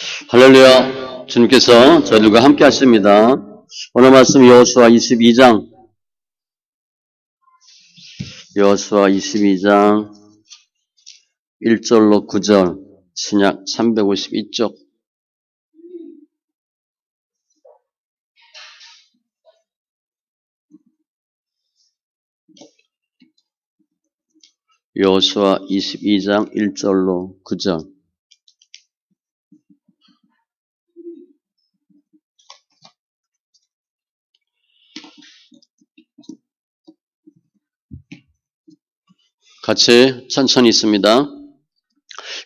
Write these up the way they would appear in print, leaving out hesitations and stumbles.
할렐루야. 주님께서 저희들과 함께 하십니다. 오늘 말씀 여호수아 22장 1절로 9절 신약 352쪽 여호수아 22장 1절로 9절 같이 천천히 있습니다.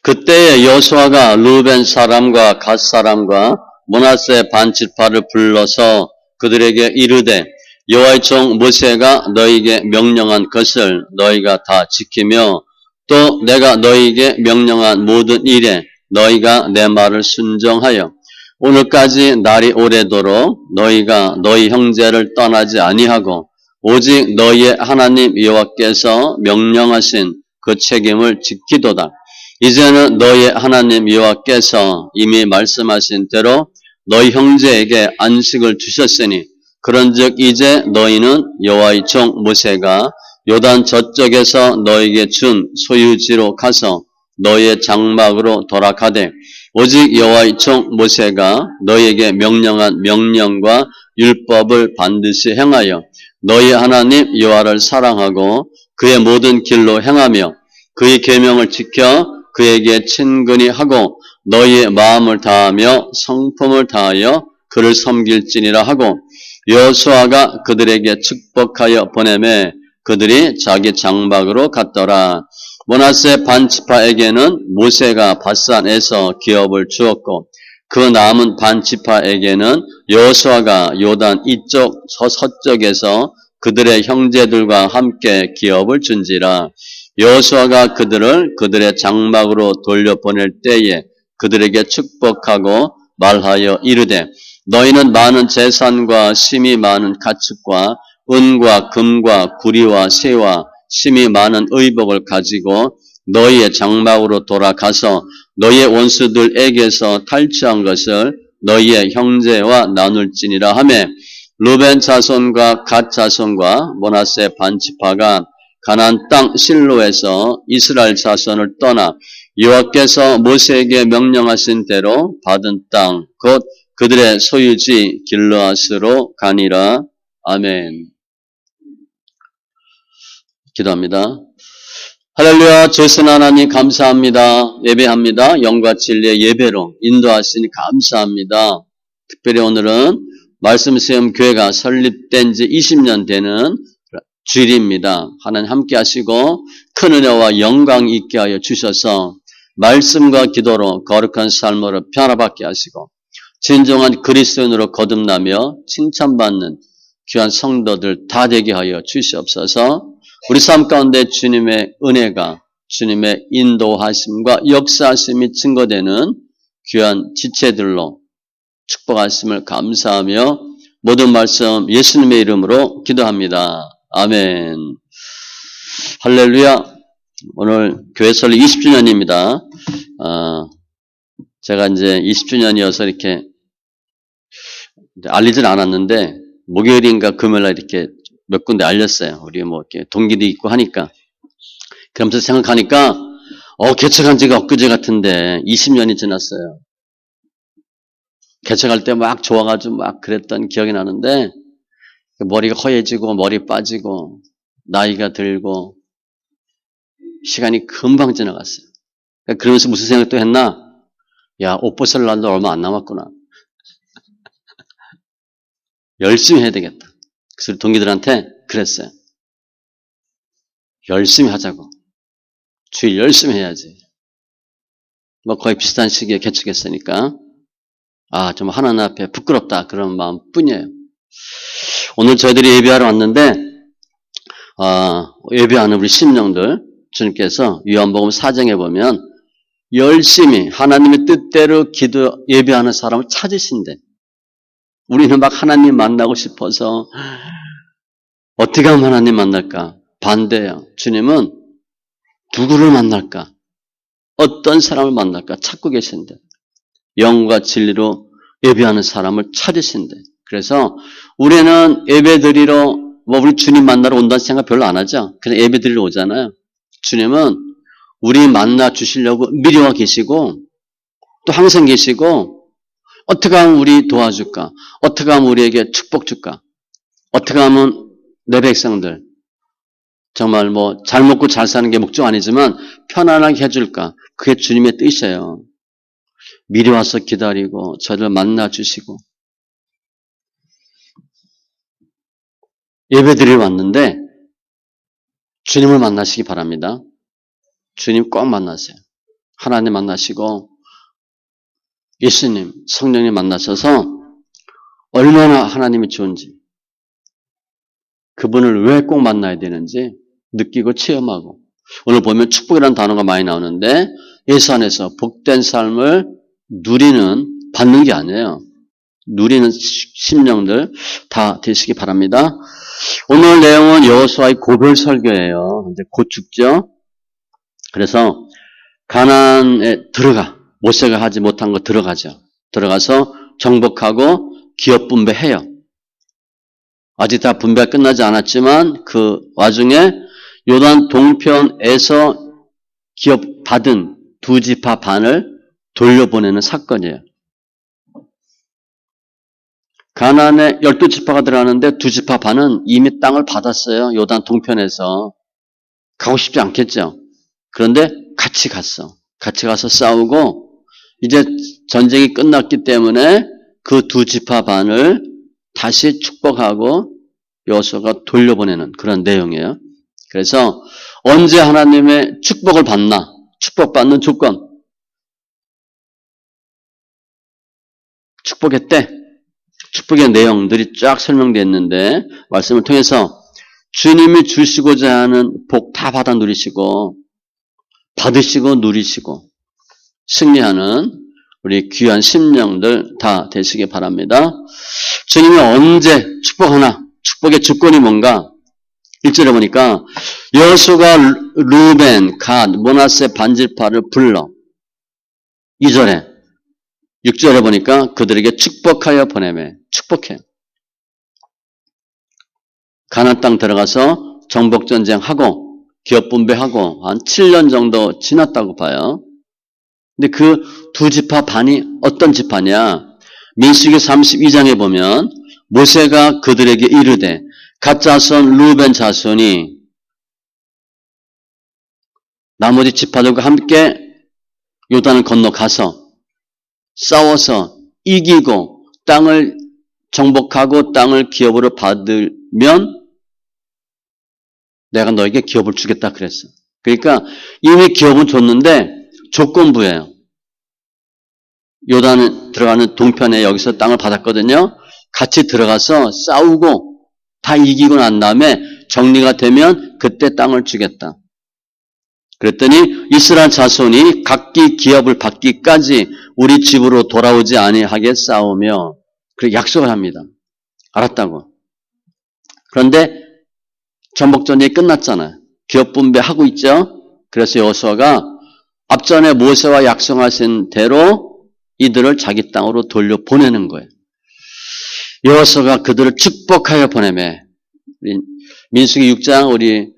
그때 여호수아가 르벤 사람과 갓 사람과 므낫세 반지파를 불러서 그들에게 이르되 여호와의 종 모세가 너희에게 명령한 것을 너희가 다 지키며 또 내가 너희에게 명령한 모든 일에 너희가 내 말을 순종하여 오늘까지 날이 오래도록 너희가 너희 형제를 떠나지 아니하고 오직 너희의 하나님 여호와께서 명령하신 그 책임을 지키도다. 이제는 너희의 하나님 여호와께서 이미 말씀하신 대로 너희 형제에게 안식을 주셨으니 그런즉 이제 너희는 여호와의 종 모세가 요단 저쪽에서 너희에게 준 소유지로 가서 너희의 장막으로 돌아가되 오직 여호와의 종 모세가 너희에게 명령한 명령과 율법을 반드시 행하여 너희 하나님 여호와를 사랑하고 그의 모든 길로 행하며 그의 계명을 지켜 그에게 친근히 하고 너희의 마음을 다하며 성품을 다하여 그를 섬길지니라 하고 여호수아가 그들에게 축복하여 보내매 그들이 자기 장막으로 갔더라. 므낫세 반지파에게는 모세가 바산에서 기업을 주었고 그 남은 반지파에게는 여호수아가 요단 이쪽 서쪽에서 그들의 형제들과 함께 기업을 준지라. 여호수아가 그들을 그들의 장막으로 돌려보낼 때에 그들에게 축복하고 말하여 이르되 너희는 많은 재산과 심이 많은 가축과 은과 금과 구리와 새와 심이 많은 의복을 가지고 너희의 장막으로 돌아가서 너희의 원수들에게서 탈취한 것을 너희의 형제와 나눌지니라 하매 르벤 자손과 갓 자손과 므낫세 반지파가 가나안 땅 실로에서 이스라엘 자손을 떠나 여호와께서 모세에게 명령하신 대로 받은 땅 곧 그들의 소유지 길르앗으로 가니라. 아멘. 기도합니다. 할렐루야. 주신 하나님 감사합니다. 예배합니다. 영과 진리의 예배로 인도하시니 감사합니다. 특별히 오늘은 말씀 시험 교회가 설립된 지 20년 되는 주일입니다. 하나님 함께 하시고 큰 은혜와 영광 있게 하여 주셔서 말씀과 기도로 거룩한 삶으로 변화받게 하시고 진정한 그리스도인으로 거듭나며 칭찬받는 귀한 성도들 다 되게 하여 주시옵소서. 우리 삶 가운데 주님의 은혜가 주님의 인도하심과 역사하심이 증거되는 귀한 지체들로 축복하심을 감사하며 모든 말씀 예수님의 이름으로 기도합니다. 아멘. 할렐루야. 오늘 교회 설립 20주년입니다. 제가 이제 20주년이어서 이렇게 알리진 않았는데 목요일인가 금요일날 이렇게 몇 군데 알렸어요. 우리 뭐 이렇게 동기도 있고 하니까. 그러면서 생각하니까 개척한 지가 엊그제 같은데 20년이 지났어요. 개척할 때 막 좋아가지고 막 그랬던 기억이 나는데 머리가 허해지고 머리 빠지고 나이가 들고 시간이 금방 지나갔어요. 그러면서 무슨 생각도 했나? 야, 옷 벗을 날도 얼마 안 남았구나. 열심히 해야 되겠다. 그래서 동기들한테 그랬어요. 열심히 하자고. 주일 열심히 해야지. 뭐 거의 비슷한 시기에 개척했으니까 좀 하나님 앞에 부끄럽다 그런 마음 뿐이에요. 오늘 저희들이 예배하러 왔는데 예배하는 우리 심령들 주님께서 요한복음 4장에 보면 열심히 하나님의 뜻대로 예배하는 사람을 찾으신대. 우리는 막 하나님 만나고 싶어서 어떻게 하면 하나님 만날까? 반대예요. 주님은 누구를 만날까? 어떤 사람을 만날까? 찾고 계신대. 영과 진리로 예배하는 사람을 찾으신대. 그래서 우리는 예배 드리러 우리 주님 만나러 온다는 생각 별로 안 하죠. 그냥 예배 드리러 오잖아요. 주님은 우리 만나 주시려고 미리 와 계시고 또 항상 계시고 어떻게 하면 우리 도와줄까? 어떻게 하면 우리에게 축복 줄까? 어떻게 하면 내 백성들 정말 잘 먹고 잘 사는 게 목적 아니지만 편안하게 해줄까? 그게 주님의 뜻이에요. 미리 와서 기다리고 저를 만나 주시고 예배 드리러 왔는데 주님을 만나시기 바랍니다. 주님 꼭 만나세요. 하나님 만나시고 예수님, 성령님 만나셔서 얼마나 하나님이 좋은지 그분을 왜 꼭 만나야 되는지 느끼고 체험하고 오늘 보면 축복이라는 단어가 많이 나오는데 예수 안에서 복된 삶을 누리는 받는 게 아니에요. 누리는 심령들 다 되시기 바랍니다. 오늘 내용은 여호수아의 고별 설교예요. 이제 곧 죽죠. 그래서 가나안에 모세가 하지 못한 거 들어가죠. 들어가서 정복하고 기업 분배해요. 아직 다 분배가 끝나지 않았지만 그 와중에 요단 동편에서 기업 받은 두 지파 반을 돌려보내는 사건이에요. 가나안에 12지파가 들어가는데 두 지파 반은 이미 땅을 받았어요. 요단 동편에서. 가고 싶지 않겠죠. 그런데 같이 갔어. 같이 가서 싸우고 이제 전쟁이 끝났기 때문에 그 두 지파 반을 다시 축복하고 여호수아가 돌려보내는 그런 내용이에요. 그래서 언제 하나님의 축복을 받나? 축복받는 조건. 축복의 때. 축복의 내용들이 쫙 설명되어 있는데 말씀을 통해서 주님이 주시고자 하는 복 다 받아 누리시고 받으시고 누리시고 승리하는 우리 귀한 심령들 다 되시기 바랍니다. 주님이 언제 축복하나? 축복의 조건이 뭔가? 1절에 보니까 여호수아가 루벤, 갓, 므낫세 반지파를 불러 2절에 6절에 보니까 그들에게 축복하여 보내매 축복해. 가나안 땅 들어가서 정복전쟁하고 기업 분배하고 한 7년 정도 지났다고 봐요. 근데 그 두 지파 반이 어떤 지파냐? 민수기 32장에 보면 모세가 그들에게 이르되 갓 자손 루벤 자손이 나머지 지파들과 함께 요단을 건너가서 싸워서 이기고 땅을 정복하고 땅을 기업으로 받으면 내가 너에게 기업을 주겠다 그랬어. 그러니까 이미 기업은 줬는데 조건부예요. 요단에 들어가는 동편에 여기서 땅을 받았거든요. 같이 들어가서 싸우고 다 이기고 난 다음에 정리가 되면 그때 땅을 주겠다. 그랬더니 이스라엘 자손이 각기 기업을 받기까지 우리 집으로 돌아오지 아니하게 싸우며 그렇게 약속을 합니다. 알았다고. 그런데 정복전쟁이 끝났잖아요. 기업 분배하고 있죠. 그래서 여호수아가 앞전에 모세와 약속하신 대로 이들을 자기 땅으로 돌려보내는 거예요. 여호수아가 그들을 축복하여 보내매 민수기 6장 우리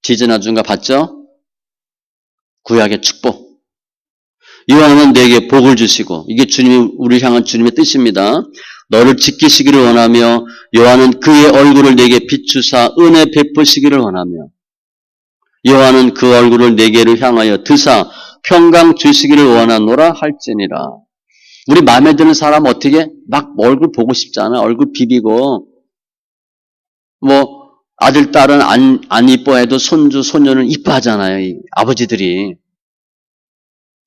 지지난주인가 봤죠? 구약의 축복. 여호와는 내게 복을 주시고 이게 주님이 우리를 향한 주님의 뜻입니다. 너를 지키시기를 원하며 여호와는 그의 얼굴을 내게 비추사 은혜 베푸시기를 원하며 여호와는 그 얼굴을 내게를 향하여 드사 평강 주시기를 원하노라 할지니라. 우리 마음에 드는 사람 어떻게 막 얼굴 보고 싶잖아. 얼굴 비비고 아들 딸은 안 이뻐해도 손주 손녀는 이뻐하잖아요. 이 아버지들이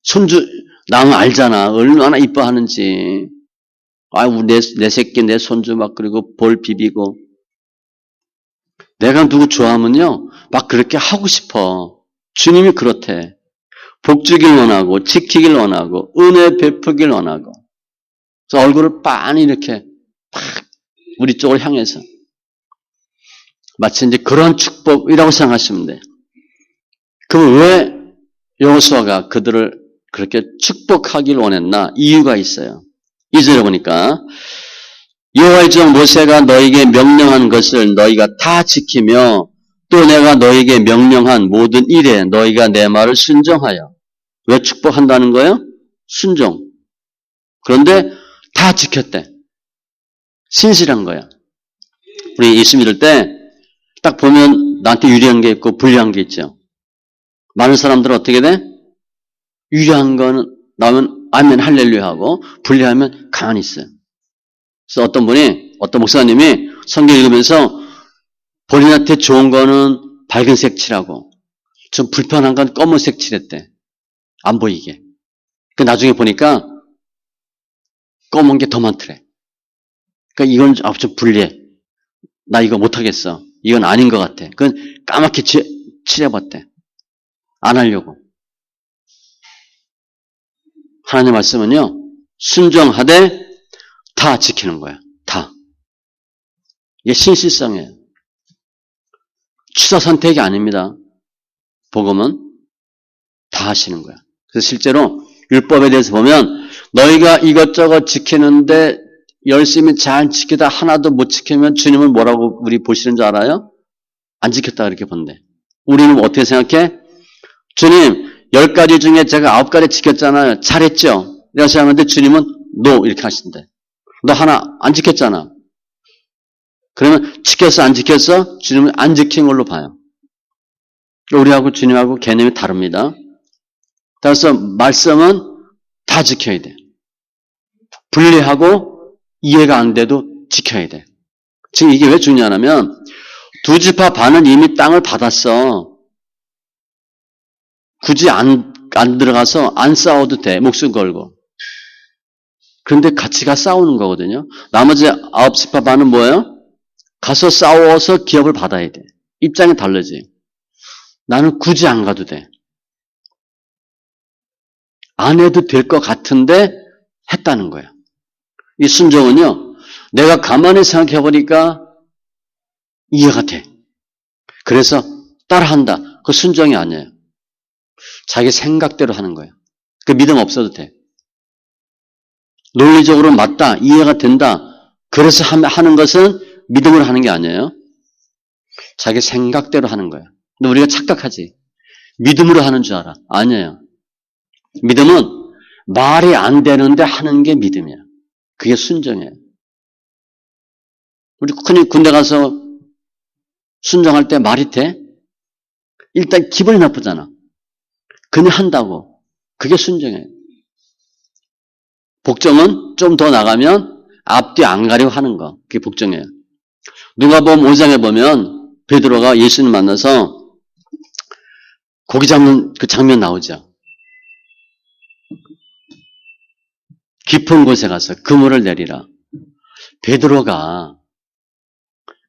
손주 나는 알잖아. 얼마나 이뻐하는지. 내 새끼 내 손주 막 그리고 볼 비비고 내가 누구 좋아하면요 막 그렇게 하고 싶어. 주님이 그렇대. 복 주길 원하고 지키길 원하고 은혜 베푸길 원하고 그래서 얼굴을 빤히 이렇게 막 우리 쪽을 향해서 마치 이제 그런 축복이라고 생각하시면 돼요. 그럼 왜 여호수아가 그들을 그렇게 축복하길 원했나? 이유가 있어요. 2절에 보니까 여호와의 종 모세가 너에게 명령한 것을 너희가 다 지키며 또 내가 너에게 명령한 모든 일에 너희가 내 말을 순종하여. 왜 축복한다는 거예요? 순종. 그런데 다 지켰대. 신실한 거야. 우리 예수 믿을 때 딱 보면 나한테 유리한 게 있고 불리한 게 있죠. 많은 사람들은 어떻게 돼? 유리한 거는 나오면 아멘 할렐루야 하고 불리하면 가만히 있어요. 그래서 어떤 목사님이 성경 읽으면서 본인한테 좋은 거는 밝은색 칠하고 좀 불편한 건 검은색 칠했대. 안 보이게. 그 나중에 보니까 검은 게 더 많더래. 그러니까 이건 좀 불리해. 나 이거 못하겠어. 이건 아닌 것 같아. 그건 까맣게 칠해봤대. 안 하려고. 하나님 말씀은요, 순종하되 다 지키는 거야. 다. 이게 신실성이에요. 취사 선택이 아닙니다. 복음은 다 하시는 거야. 그래서 실제로 율법에 대해서 보면 너희가 이것저것 지키는데 열심히 잘 지키다 하나도 못 지키면 주님은 뭐라고 우리 보시는 줄 알아요? 안 지켰다 그렇게 본대. 우리는 어떻게 생각해? 주님 10가지 중에 제가 9가지 지켰잖아요. 잘했죠? 이렇게 생각하는데 주님은 no 이렇게 하신대. 너 하나 안 지켰잖아. 그러면 지켰어 안 지켰어? 주님은 안 지킨 걸로 봐요. 우리하고 주님하고 개념이 다릅니다. 따라서 말씀은 다 지켜야 돼. 분리하고 이해가 안 돼도 지켜야 돼. 지금 이게 왜 중요하냐면 두 지파 반은 이미 땅을 받았어. 굳이 안 들어가서 안 싸워도 돼. 목숨 걸고. 그런데 같이 가 싸우는 거거든요. 나머지 9지파 반은 뭐예요? 가서 싸워서 기업을 받아야 돼. 입장이 다르지. 나는 굳이 안 가도 돼. 안 해도 될 것 같은데 했다는 거야. 이 순종은요. 내가 가만히 생각해 보니까 이해가 돼. 그래서 따라한다. 그 순종이 아니에요. 자기 생각대로 하는 거예요. 그 믿음 없어도 돼. 논리적으로 맞다. 이해가 된다. 그래서 하는 것은 믿음으로 하는 게 아니에요. 자기 생각대로 하는 거예요. 근데 우리가 착각하지. 믿음으로 하는 줄 알아. 아니에요. 믿음은 말이 안 되는데 하는 게 믿음이야. 그게 순종이에요. 우리 흔히 군대 가서 순종할 때 말이 돼? 일단 기분이 나쁘잖아. 그냥 한다고. 그게 순종이에요. 복종은 좀 더 나가면 앞뒤 안 가려고 하는 거. 그게 복종이에요. 누가복음 5장에 보면 베드로가 예수님 만나서 고기 잡는 그 장면 나오죠. 깊은 곳에 가서 그물을 내리라. 베드로가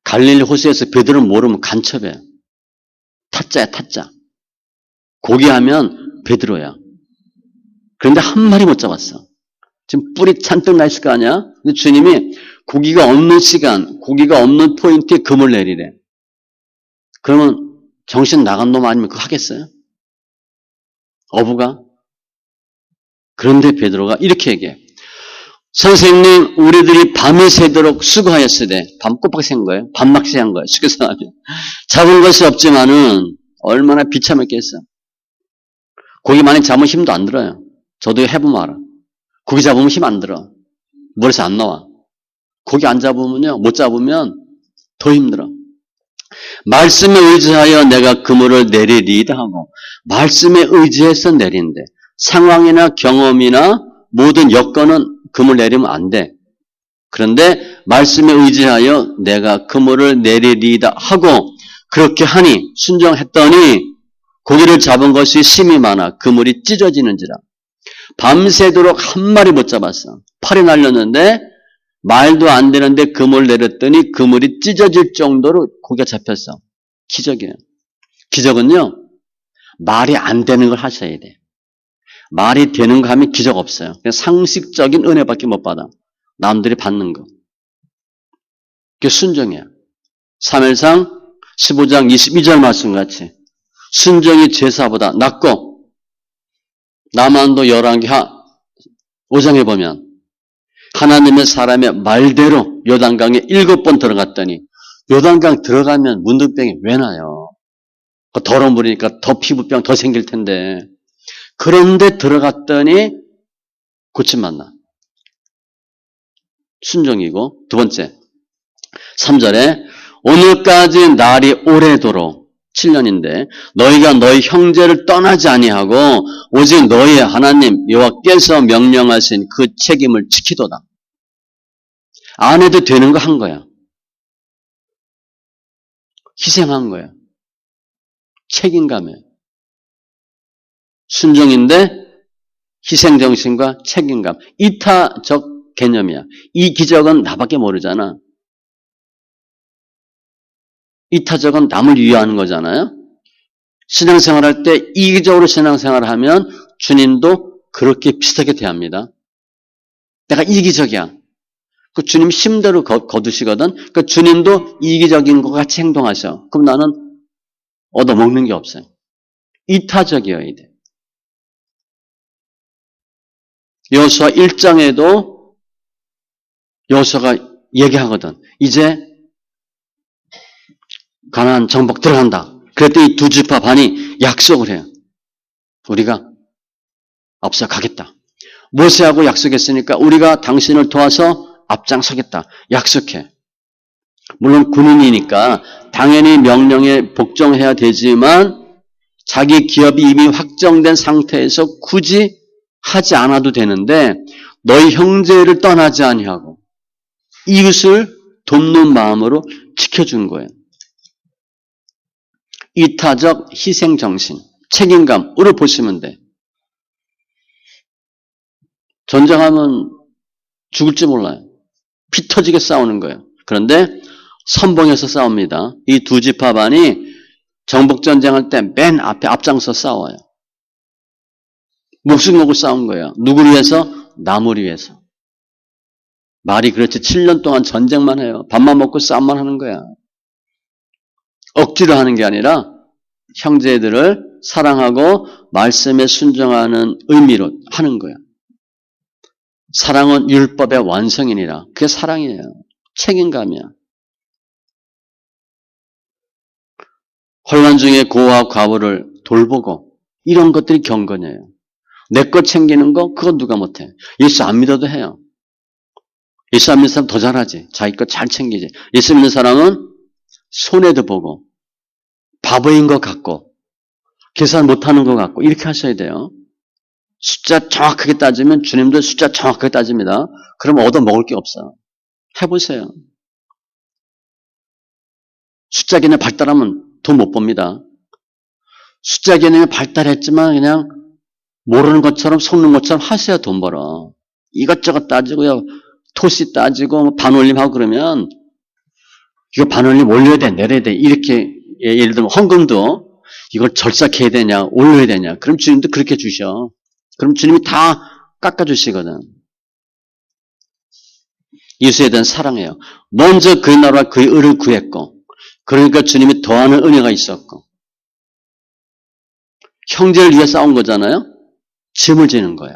갈릴리 호수에서 베드로를 모르면 간첩이에요. 타짜야 타짜. 고기 하면 베드로야. 그런데 한 마리 못 잡았어. 지금 뿔이 잔뜩 나 있을 거 아니야? 근데 주님이 고기가 없는 시간, 고기가 없는 포인트에 금을 내리래. 그러면 정신 나간 놈 아니면 그거 하겠어요? 어부가? 그런데 베드로가 이렇게 얘기해. 선생님, 우리들이 밤이 새도록 수고하였으되, 밤 꼬박 샌 거예요. 밤막 새한 거예요. 쉽게 생각하면. 잡은 것이 없지만은 얼마나 비참했겠어. 고기 많이 잡으면 힘도 안 들어요. 저도 해보면 알아. 고기 잡으면 힘 안 들어. 머리에서 안 나와. 고기 안 잡으면요, 못 잡으면 더 힘들어. 말씀에 의지하여 내가 그물을 내리리이다 하고, 말씀에 의지해서 내린대. 상황이나 경험이나 모든 여건은 그물 내리면 안 돼. 그런데 말씀에 의지하여 내가 그물을 내리리이다 하고 그렇게 하니 순종했더니 고기를 잡은 것이 심이 많아 그물이 찢어지는지라. 밤새도록 한 마리 못 잡았어. 팔이 날렸는데 말도 안 되는데 그물을 내렸더니 그물이 찢어질 정도로 고기가 잡혔어. 기적이에요. 기적은요. 말이 안 되는 걸 하셔야 돼. 말이 되는 거 하면 기적 없어요. 그냥 상식적인 은혜밖에 못 받아. 남들이 받는 거. 그게 순종이야. 사무엘상 15장 22절 말씀같이 순종이 제사보다 낫고 남한도 열왕기 5장에 보면 하나님의 사람의 말대로 요단강에 7번 들어갔더니 요단강 들어가면 문둥병이 왜 나요? 더러운 물이니까 더 피부병 더 생길 텐데. 그런데 들어갔더니 고침 만나. 순종이고. 두 번째 3절에 오늘까지 날이 오래도록 7년인데 너희가 너희 형제를 떠나지 아니하고 오직 너희의 하나님 여호와께서 명령하신 그 책임을 지키도다. 안 해도 되는 거 한 거야. 희생한 거야. 책임감에. 순종인데 희생정신과 책임감. 이타적 개념이야. 이 기적은 나밖에 모르잖아. 이타적은 남을 위하는 거잖아요. 신앙생활할 때 이기적으로 신앙생활을 하면 주님도 그렇게 비슷하게 대합니다. 내가 이기적이야. 그 주님 힘대로 거두시거든. 그 주님도 이기적인 것 같이 행동하셔. 그럼 나는 얻어먹는 게 없어요. 이타적이어야 돼. 여호수아 1장에도 여호수아가 얘기하거든. 이제 가나안 정복 들어간다. 그랬더니 두 지파 반이 약속을 해요. 우리가 앞서 가겠다. 모세하고 약속했으니까 우리가 당신을 도와서 앞장서겠다. 약속해. 물론 군인이니까 당연히 명령에 복종해야 되지만 자기 기업이 이미 확정된 상태에서 굳이 하지 않아도 되는데 너희 형제를 떠나지 아니하고 이웃을 돕는 마음으로 지켜준 거예요. 이타적 희생정신, 책임감으로 보시면 돼. 전쟁하면 죽을지 몰라요. 피 터지게 싸우는 거예요. 그런데 선봉에서 싸웁니다. 이 두 지파 반이 정복전쟁할 때 맨 앞에 앞장서 싸워요. 목숨 걸고 싸운 거예요. 누구를 위해서? 남을 위해서. 말이 그렇지 7년 동안 전쟁만 해요. 밥만 먹고 싸움만 하는 거야. 억지로 하는 게 아니라 형제들을 사랑하고 말씀에 순종하는 의미로 하는 거야. 사랑은 율법의 완성이니라. 그게 사랑이에요. 책임감이야. 혼란 중에 고아와 과부를 돌보고 이런 것들이 경건이에요. 내 것 챙기는 거 그건 누가 못해. 예수 안 믿어도 해요. 예수 안 믿는 사람 더 잘하지. 자기 것 잘 챙기지. 예수 믿는 사람은 손해도 보고 바보인 것 같고 계산 못하는 것 같고 이렇게 하셔야 돼요. 숫자 정확하게 따지면 주님도 숫자 정확하게 따집니다. 그러면 얻어먹을 게 없어. 해보세요. 숫자 개념 발달하면 돈 못 법니다. 숫자 개념이 발달했지만 그냥 모르는 것처럼 속는 것처럼 하셔야 돈 벌어. 이것저것 따지고요. 토시 따지고 반올림하고 그러면 이거 반올림 올려야 돼 내려야 돼 이렇게 예를 들면 헌금도 이걸 절삭해야 되냐 올려야 되냐 그럼 주님도 그렇게 주셔. 그럼 주님이 다 깎아주시거든. 예수에 대한 사랑이에요. 먼저 그의 나라와 그의 의를 구했고 그러니까 주님이 더하는 은혜가 있었고 형제를 위해 싸운 거잖아요. 짐을 지는 거야.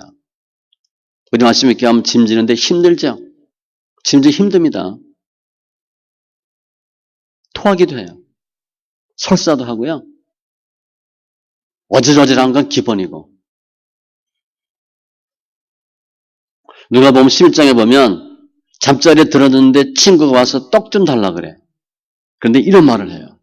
우리 말씀 이렇게 하면 짐 지는데 힘들죠. 짐지 힘듭니다. 토하기도 해요. 설사도 하고요. 어질어질한 건 기본이고. 누가 보면 11장에 보면 잠자리에 들었는데 친구가 와서 떡 좀 달라 그래. 그런데 이런 말을 해요.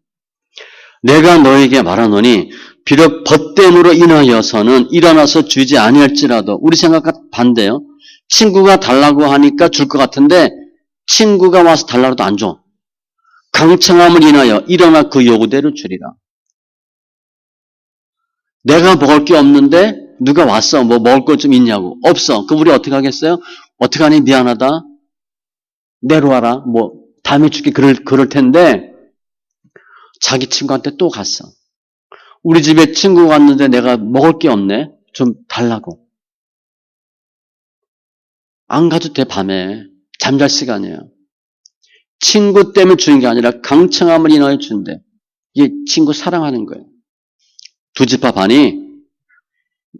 내가 너에게 말하노니 비록 벗됨으로 인하여서는 일어나서 주지 아니할지라도 우리 생각과 반대요. 친구가 달라고 하니까 줄 것 같은데 친구가 와서 달라고도 안 줘. 강청함을 인하여 일어나 그 요구대로 주리라. 내가 먹을 게 없는데 누가 왔어. 뭐 먹을 것 좀 있냐고. 없어. 그럼 우리 어떻게 하겠어요? 어떻게 하니 미안하다. 내려와라. 뭐 다음에 줄게 그럴 텐데 자기 친구한테 또 갔어. 우리 집에 친구가 왔는데 내가 먹을 게 없네. 좀 달라고. 안 가도 돼 밤에. 잠잘 시간이에요. 친구 때문에 주는 게 아니라 강청함을 인하여 준대. 이게 친구 사랑하는 거예요. 두 지파 반이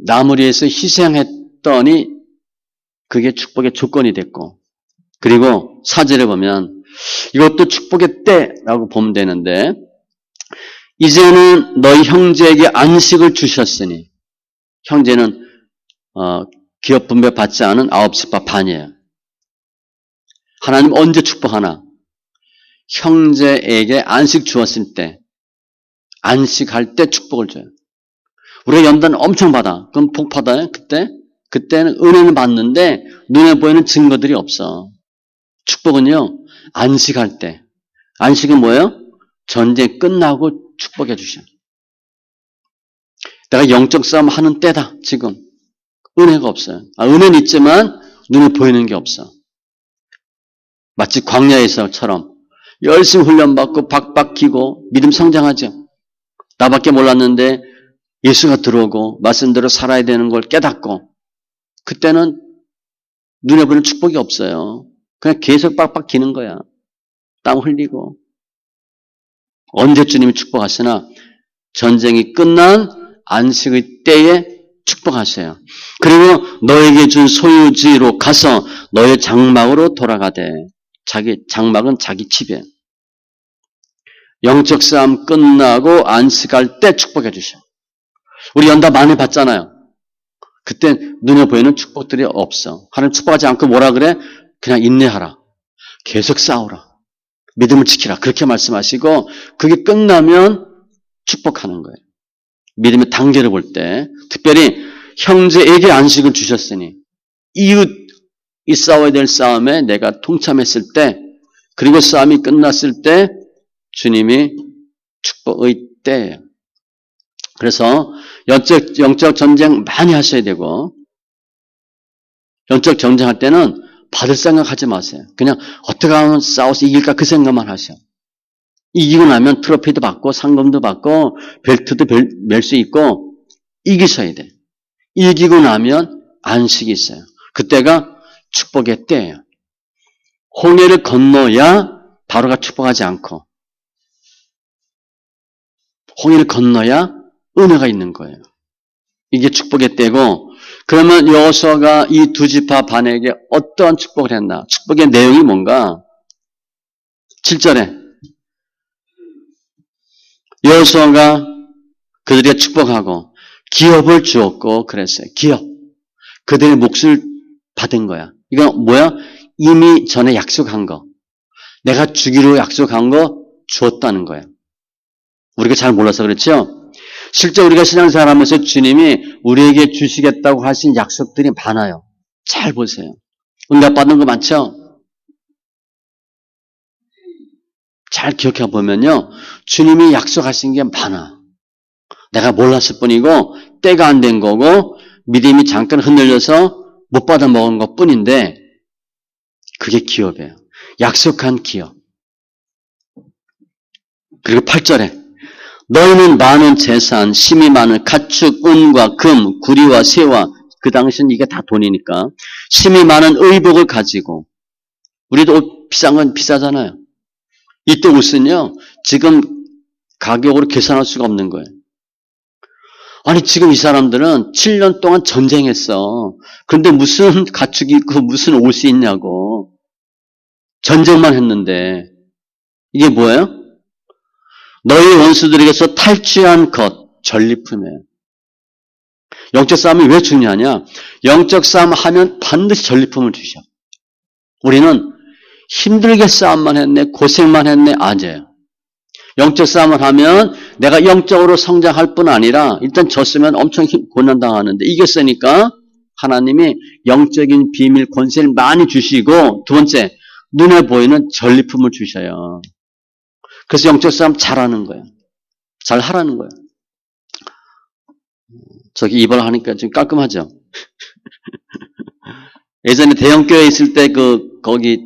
남을 위해서 희생했더니 그게 축복의 조건이 됐고, 그리고 4절에 보면 이것도 축복의 때라고 보면 되는데, 이제는 너희 형제에게 안식을 주셨으니, 형제는 기업 분배 받지 않은 9시 반이에요. 하나님 언제 축복하나? 형제에게 안식 주었을 때, 안식할 때 축복을 줘요. 우리가 연단 엄청 받아. 그럼 복 받아요? 그때는 은혜는 받는데 눈에 보이는 증거들이 없어. 축복은요, 안식할 때. 안식은 뭐예요? 전쟁 끝나고 축복해 주셔. 내가 영적 싸움 하는 때다, 지금. 은혜가 없어요. 은혜는 있지만 눈에 보이는 게 없어. 마치 광야에서처럼 열심히 훈련받고 박박 기고 믿음 성장하죠. 나밖에 몰랐는데 예수가 들어오고 말씀대로 살아야 되는 걸 깨닫고, 그때는 눈에 보이는 축복이 없어요. 그냥 계속 빡빡 기는 거야. 땀 흘리고. 언제 주님이 축복하시나? 전쟁이 끝난 안식의 때에 축복하세요. 그리고 너에게 준 소유지로 가서 너의 장막으로 돌아가되, 자기 장막은 자기 집에. 영적 싸움 끝나고 안식할 때 축복해 주셔. 우리 연답 많이 받잖아요. 그때 눈에 보이는 축복들이 없어. 하나님 축복하지 않고 뭐라 그래? 그냥 인내하라. 계속 싸우라. 믿음을 지키라. 그렇게 말씀하시고, 그게 끝나면 축복하는 거예요. 믿음의 단계를 볼 때, 특별히 형제에게 안식을 주셨으니, 이웃이 싸워야 될 싸움에 내가 동참했을 때, 그리고 싸움이 끝났을 때 주님이 축복의 때예요. 그래서 영적 전쟁 많이 하셔야 되고, 영적 전쟁할 때는 받을 생각하지 마세요. 그냥 어떻게 하면 싸워서 이길까 그 생각만 하셔. 이기고 나면 트로피도 받고 상금도 받고 벨트도 멜 수 있고 이기셔야 돼. 이기고 나면 안식이 있어요. 그때가 축복의 때예요. 홍해를 건너야 바로가 축복하지 않고, 홍해를 건너야 은혜가 있는 거예요. 이게 축복의 때고, 그러면 여호수아가 이 두 지파 반에게 어떠한 축복을 했나? 축복의 내용이 뭔가? 7절에 여호수아가 그들에게 축복하고 기업을 주었고 그랬어요. 기업. 그들의 몫을 받은 거야. 이건 뭐야? 이미 전에 약속한 거. 내가 주기로 약속한 거 주었다는 거야. 우리가 잘 몰라서 그렇죠? 실제 우리가 신앙생활하면서 주님이 우리에게 주시겠다고 하신 약속들이 많아요. 잘 보세요. 응답받는 거 많죠? 잘 기억해 보면요, 주님이 약속하신 게 많아. 내가 몰랐을 뿐이고 때가 안 된 거고 믿음이 잠깐 흔들려서 못 받아 먹은 것 뿐인데, 그게 기업이에요. 약속한 기업. 그리고 8절에 너희는 많은 재산, 심이 많은 가축, 은과 금, 구리와 새와, 그 당시는 이게 다 돈이니까, 심이 많은 의복을 가지고, 우리도 옷 비싼 건 비싸잖아요. 이때 옷은요, 지금 가격으로 계산할 수가 없는 거예요. 아니, 지금 이 사람들은 7년 동안 전쟁했어. 그런데 무슨 가축이 있고 무슨 옷이 있냐고. 전쟁만 했는데. 이게 뭐예요? 너희 원수들에게서 탈취한 것, 전리품이에요. 영적 싸움이 왜 중요하냐? 영적 싸움 하면 반드시 전리품을 주셔. 우리는 힘들게 싸움만 했네, 고생만 했네, 아니에요. 영적 싸움을 하면 내가 영적으로 성장할 뿐 아니라 일단 졌으면 엄청 고난당하는데 이겼으니까 하나님이 영적인 비밀 권세를 많이 주시고, 두 번째, 눈에 보이는 전리품을 주셔요. 그래서 영적 싸움 잘하는 거예요. 잘 하라는 거예요. 저기 이발 하니까 좀 깔끔하죠? 예전에 대형교회에 있을 때 거기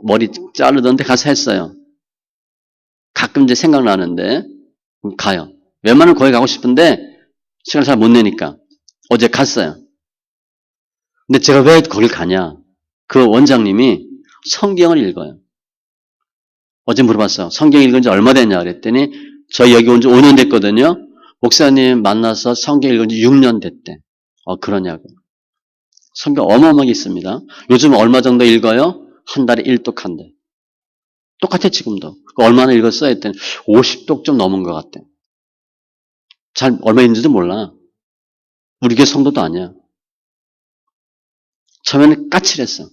머리 자르던데 가서 했어요. 가끔 이제 생각나는데 가요. 웬만하면 거기 가고 싶은데 시간을 잘 못 내니까 어제 갔어요. 근데 제가 왜 거길 가냐? 그 원장님이 성경을 읽어요. 어제 물어봤어요. 성경 읽은 지 얼마 됐냐 그랬더니 저희 여기 온 지 5년 됐거든요. 목사님 만나서 성경 읽은 지 6년 됐대. 그러냐고. 성경 어마어마하게 있습니다. 요즘 얼마 정도 읽어요? 한 달에 1독한대. 똑같아 지금도. 얼마나 읽었어? 했더니 50독 좀 넘은 것 같대. 잘 얼마 있는지도 몰라. 우리 교회 성도도 아니야. 처음에는 까칠했어.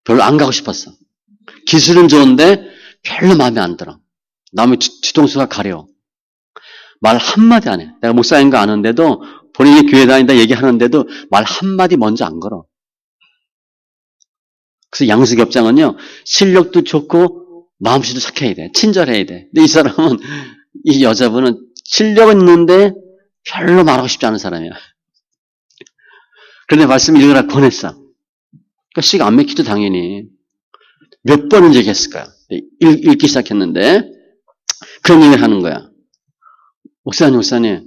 별로 안 가고 싶었어. 기술은 좋은데 별로 마음에 안 들어. 남의 뒤통수가 가려워. 말 한마디 안 해. 내가 목사인 거 아는데도 본인이 교회 다닌다 얘기하는데도 말 한마디 먼저 안 걸어. 그래서 양수겹장은요. 실력도 좋고 마음씨도 착해야 돼. 친절해야 돼. 근데 이 사람은 이 여자분은 실력은 있는데 별로 말하고 싶지 않은 사람이야. 그런데 말씀 읽으라 권했어. 그러니까 씨가 안 맥히죠 당연히. 몇 번을 얘기했을까요? 읽기 시작했는데 그런 얘기를 하는 거야. 목사님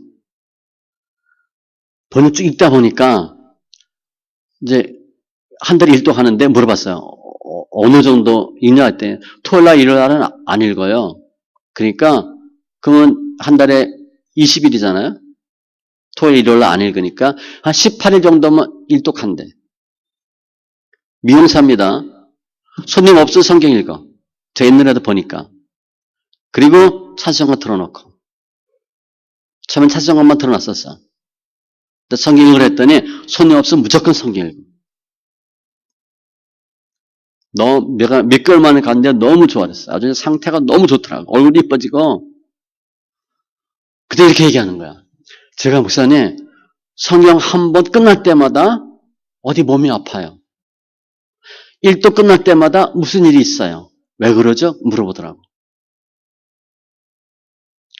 번역 쭉 읽다 보니까 이제 한 달에 1독 하는데 물어봤어요. 어느 정도 읽냐 했더니 토요일날 일요일날은 안 읽어요. 그러니까 그러면 한 달에 20일이잖아요. 토요일 일요일날 안 읽으니까 한 18일 정도면 1독한대. 미용사입니다. 손님 없어 성경 읽어. 저 옛날에도 보니까. 그리고 찬송가 틀어놓고. 처음엔 찬송가만 틀어놨었어. 성경 읽으려 했더니 손님 없으면 무조건 성경 읽어. 내가 몇 개월 만에 갔는데 너무 좋아졌어. 아주 상태가 너무 좋더라고. 얼굴이 이뻐지고. 그때 이렇게 얘기하는 거야. 제가 목사님 성경 한 번 끝날 때마다 어디 몸이 아파요. 1독 끝날 때마다 무슨 일이 있어요. 왜 그러죠? 물어보더라고.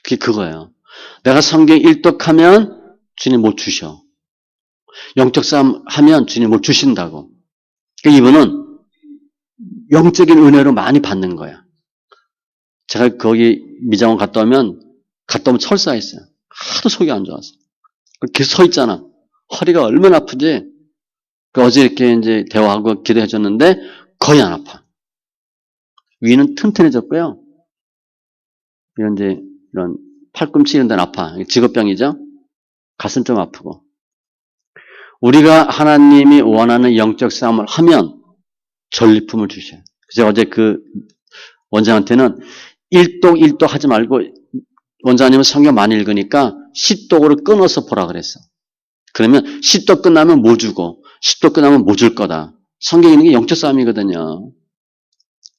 그게 그거예요. 내가 성경 1독하면 주님 못 주셔. 영적 싸움 하면 주님 못 주신다고. 그러니까 이분은 영적인 은혜로 많이 받는 거야. 제가 거기 미장원 갔다 오면 철사했어요. 하도 속이 안 좋아서. 계속 서 있잖아. 허리가 얼마나 아프지? 어제 이렇게 이제 대화하고 기도해 줬는데 거의 안 아파. 위는 튼튼해졌고요. 이런 팔꿈치 이런 데는 아파. 직업병이죠? 가슴 좀 아프고. 우리가 하나님이 원하는 영적 싸움을 하면 전리품을 주셔요. 그래서 어제 그 원장한테는 1독 하지 말고 원장님은 성경 많이 읽으니까 10독으로 끊어서 보라 그랬어. 그러면 10독 끝나면 뭐 주고 10독 끝나면 뭐 줄 거다. 성경에 있는 게 영적 싸움이거든요.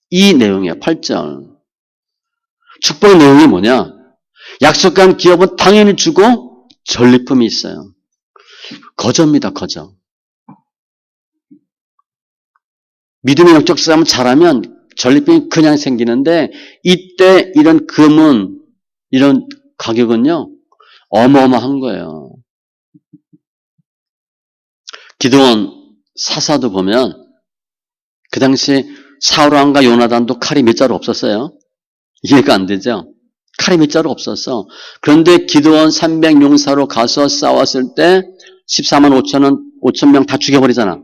이 내용이야. 8절. 축복의 내용이 뭐냐? 약속한 기업은 당연히 주고 전리품이 있어요. 거저입니다. 거저. 믿음의 영적 싸움 잘하면 전리품이 그냥 생기는데 이때 이런 금은 이런 가격은요. 어마어마한 거예요. 기드온 사사도 보면 그 당시에 사울왕과 요나단도 칼이 몇 자루 없었어요. 이해가 안 되죠? 칼이 몇 자루 없었어. 그런데 기드온 300용사로 가서 싸웠을 때 14만 5천 명 다 죽여버리잖아.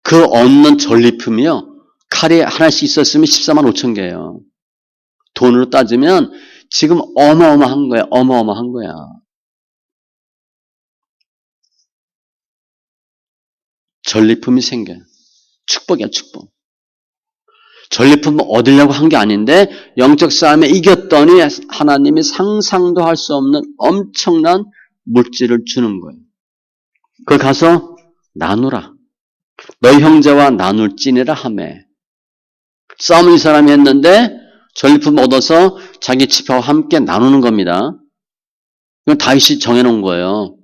그 얻는 전리품이요. 칼이 하나씩 있었으면 14만 5천 개예요. 돈으로 따지면 지금 어마어마한 거야. 어마어마한 거야. 전리품이 생겨요. 축복이야, 축복. 전리품을 얻으려고 한 게 아닌데 영적 싸움에 이겼더니 하나님이 상상도 할 수 없는 엄청난 물질을 주는 거예요. 그걸 가서 나누라. 너희 형제와 나눌지니라 하매. 싸움을 이 사람이 했는데 전리품 얻어서 자기 지파와 함께 나누는 겁니다. 이건 다윗이 정해놓은 거예요.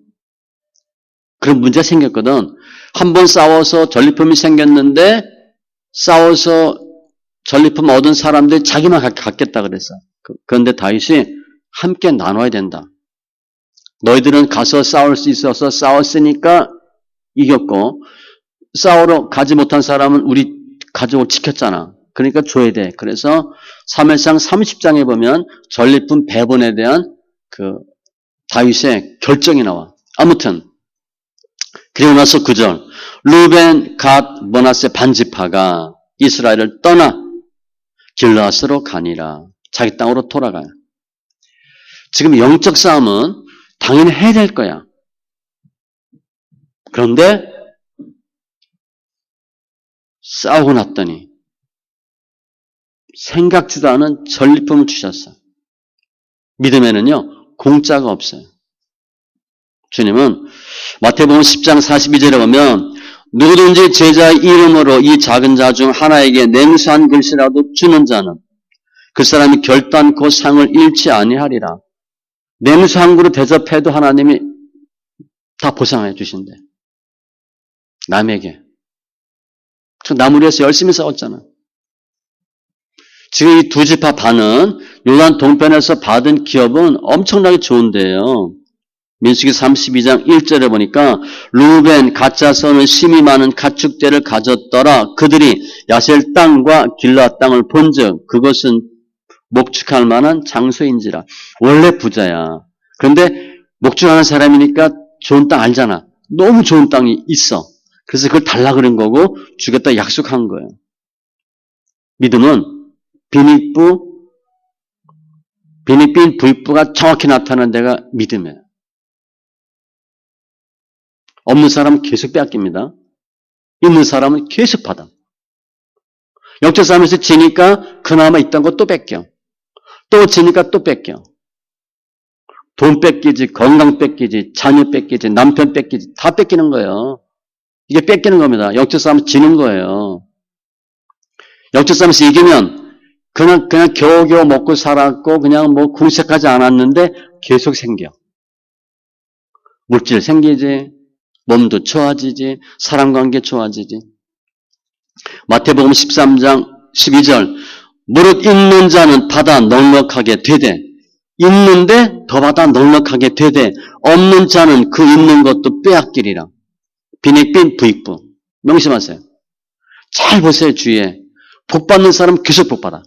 그런 문제가 생겼거든. 한 번 싸워서 전리품이 생겼는데 싸워서 전리품 얻은 사람들이 자기만 갖겠다 그랬어. 그런데 다윗이 함께 나눠야 된다. 너희들은 가서 싸울 수 있어서 싸웠으니까 이겼고 싸우러 가지 못한 사람은 우리 가족을 지켰잖아. 그러니까 줘야 돼. 그래서 사무엘상 30장에 보면 전리품 배분에 대한 그 다윗의 결정이 나와. 아무튼 그리고 나서 9절 루벤, 갓, 므낫세 반지파가 이스라엘을 떠나 길르앗으로 가니라. 자기 땅으로 돌아가요. 지금 영적 싸움은 당연히 해야 될 거야. 그런데 싸우고 났더니 생각지도 않은 전리품을 주셨어. 믿음에는요, 공짜가 없어요. 주님은 마태복음 10장 42절에 보면 누구든지 제자의 이름으로 이 작은 자 중 하나에게 냉수한 글씨라도 주는 자는 그 사람이 결단코 상을 잃지 아니하리라. 냉수한 그릇 대접해도 하나님이 다 보상해 주신대. 남에게. 남을 위해서 열심히 싸웠잖아. 지금 이 두 지파 반은 요단 동편에서 받은 기업은 엄청나게 좋은데요. 민수기 32장 1절에 보니까 루벤 가짜선은 심이 많은 가축대를 가졌더라. 그들이 야셀 땅과 길라 땅을 본즉 그것은 목축할 만한 장소인지라. 원래 부자야. 그런데 목축하는 사람이니까 좋은 땅 알잖아. 너무 좋은 땅이 있어. 그래서 그걸 달라 그런 거고 주겠다 약속한 거예요. 믿음은 빈익빈 부익부가 정확히 나타나는 데가 믿음이에요. 없는 사람은 계속 빼앗깁니다. 있는 사람은 계속 받아. 영적 싸움에서 지니까 그나마 있던 거 또 뺏겨. 또 지니까 또 뺏겨. 돈 뺏기지, 건강 뺏기지, 자녀 뺏기지, 남편 뺏기지, 다 뺏기는 거예요. 이게 뺏기는 겁니다. 영적 싸움은 지는 거예요. 영적 싸움에서 이기면 그냥 겨우겨우 먹고 살았고 그냥 뭐 궁색하지 않았는데 계속 생겨. 물질 생기지, 몸도 좋아지지, 사람관계 좋아지지. 마태복음 13장 12절 무릇 있는 자는 받아 넉넉하게 되되 있는데 더 받아 넉넉하게 되되 없는 자는 그 있는 것도 빼앗기리라. 빈익빈 부익부. 명심하세요. 잘 보세요. 주위에. 복 받는 사람 계속 복 받아.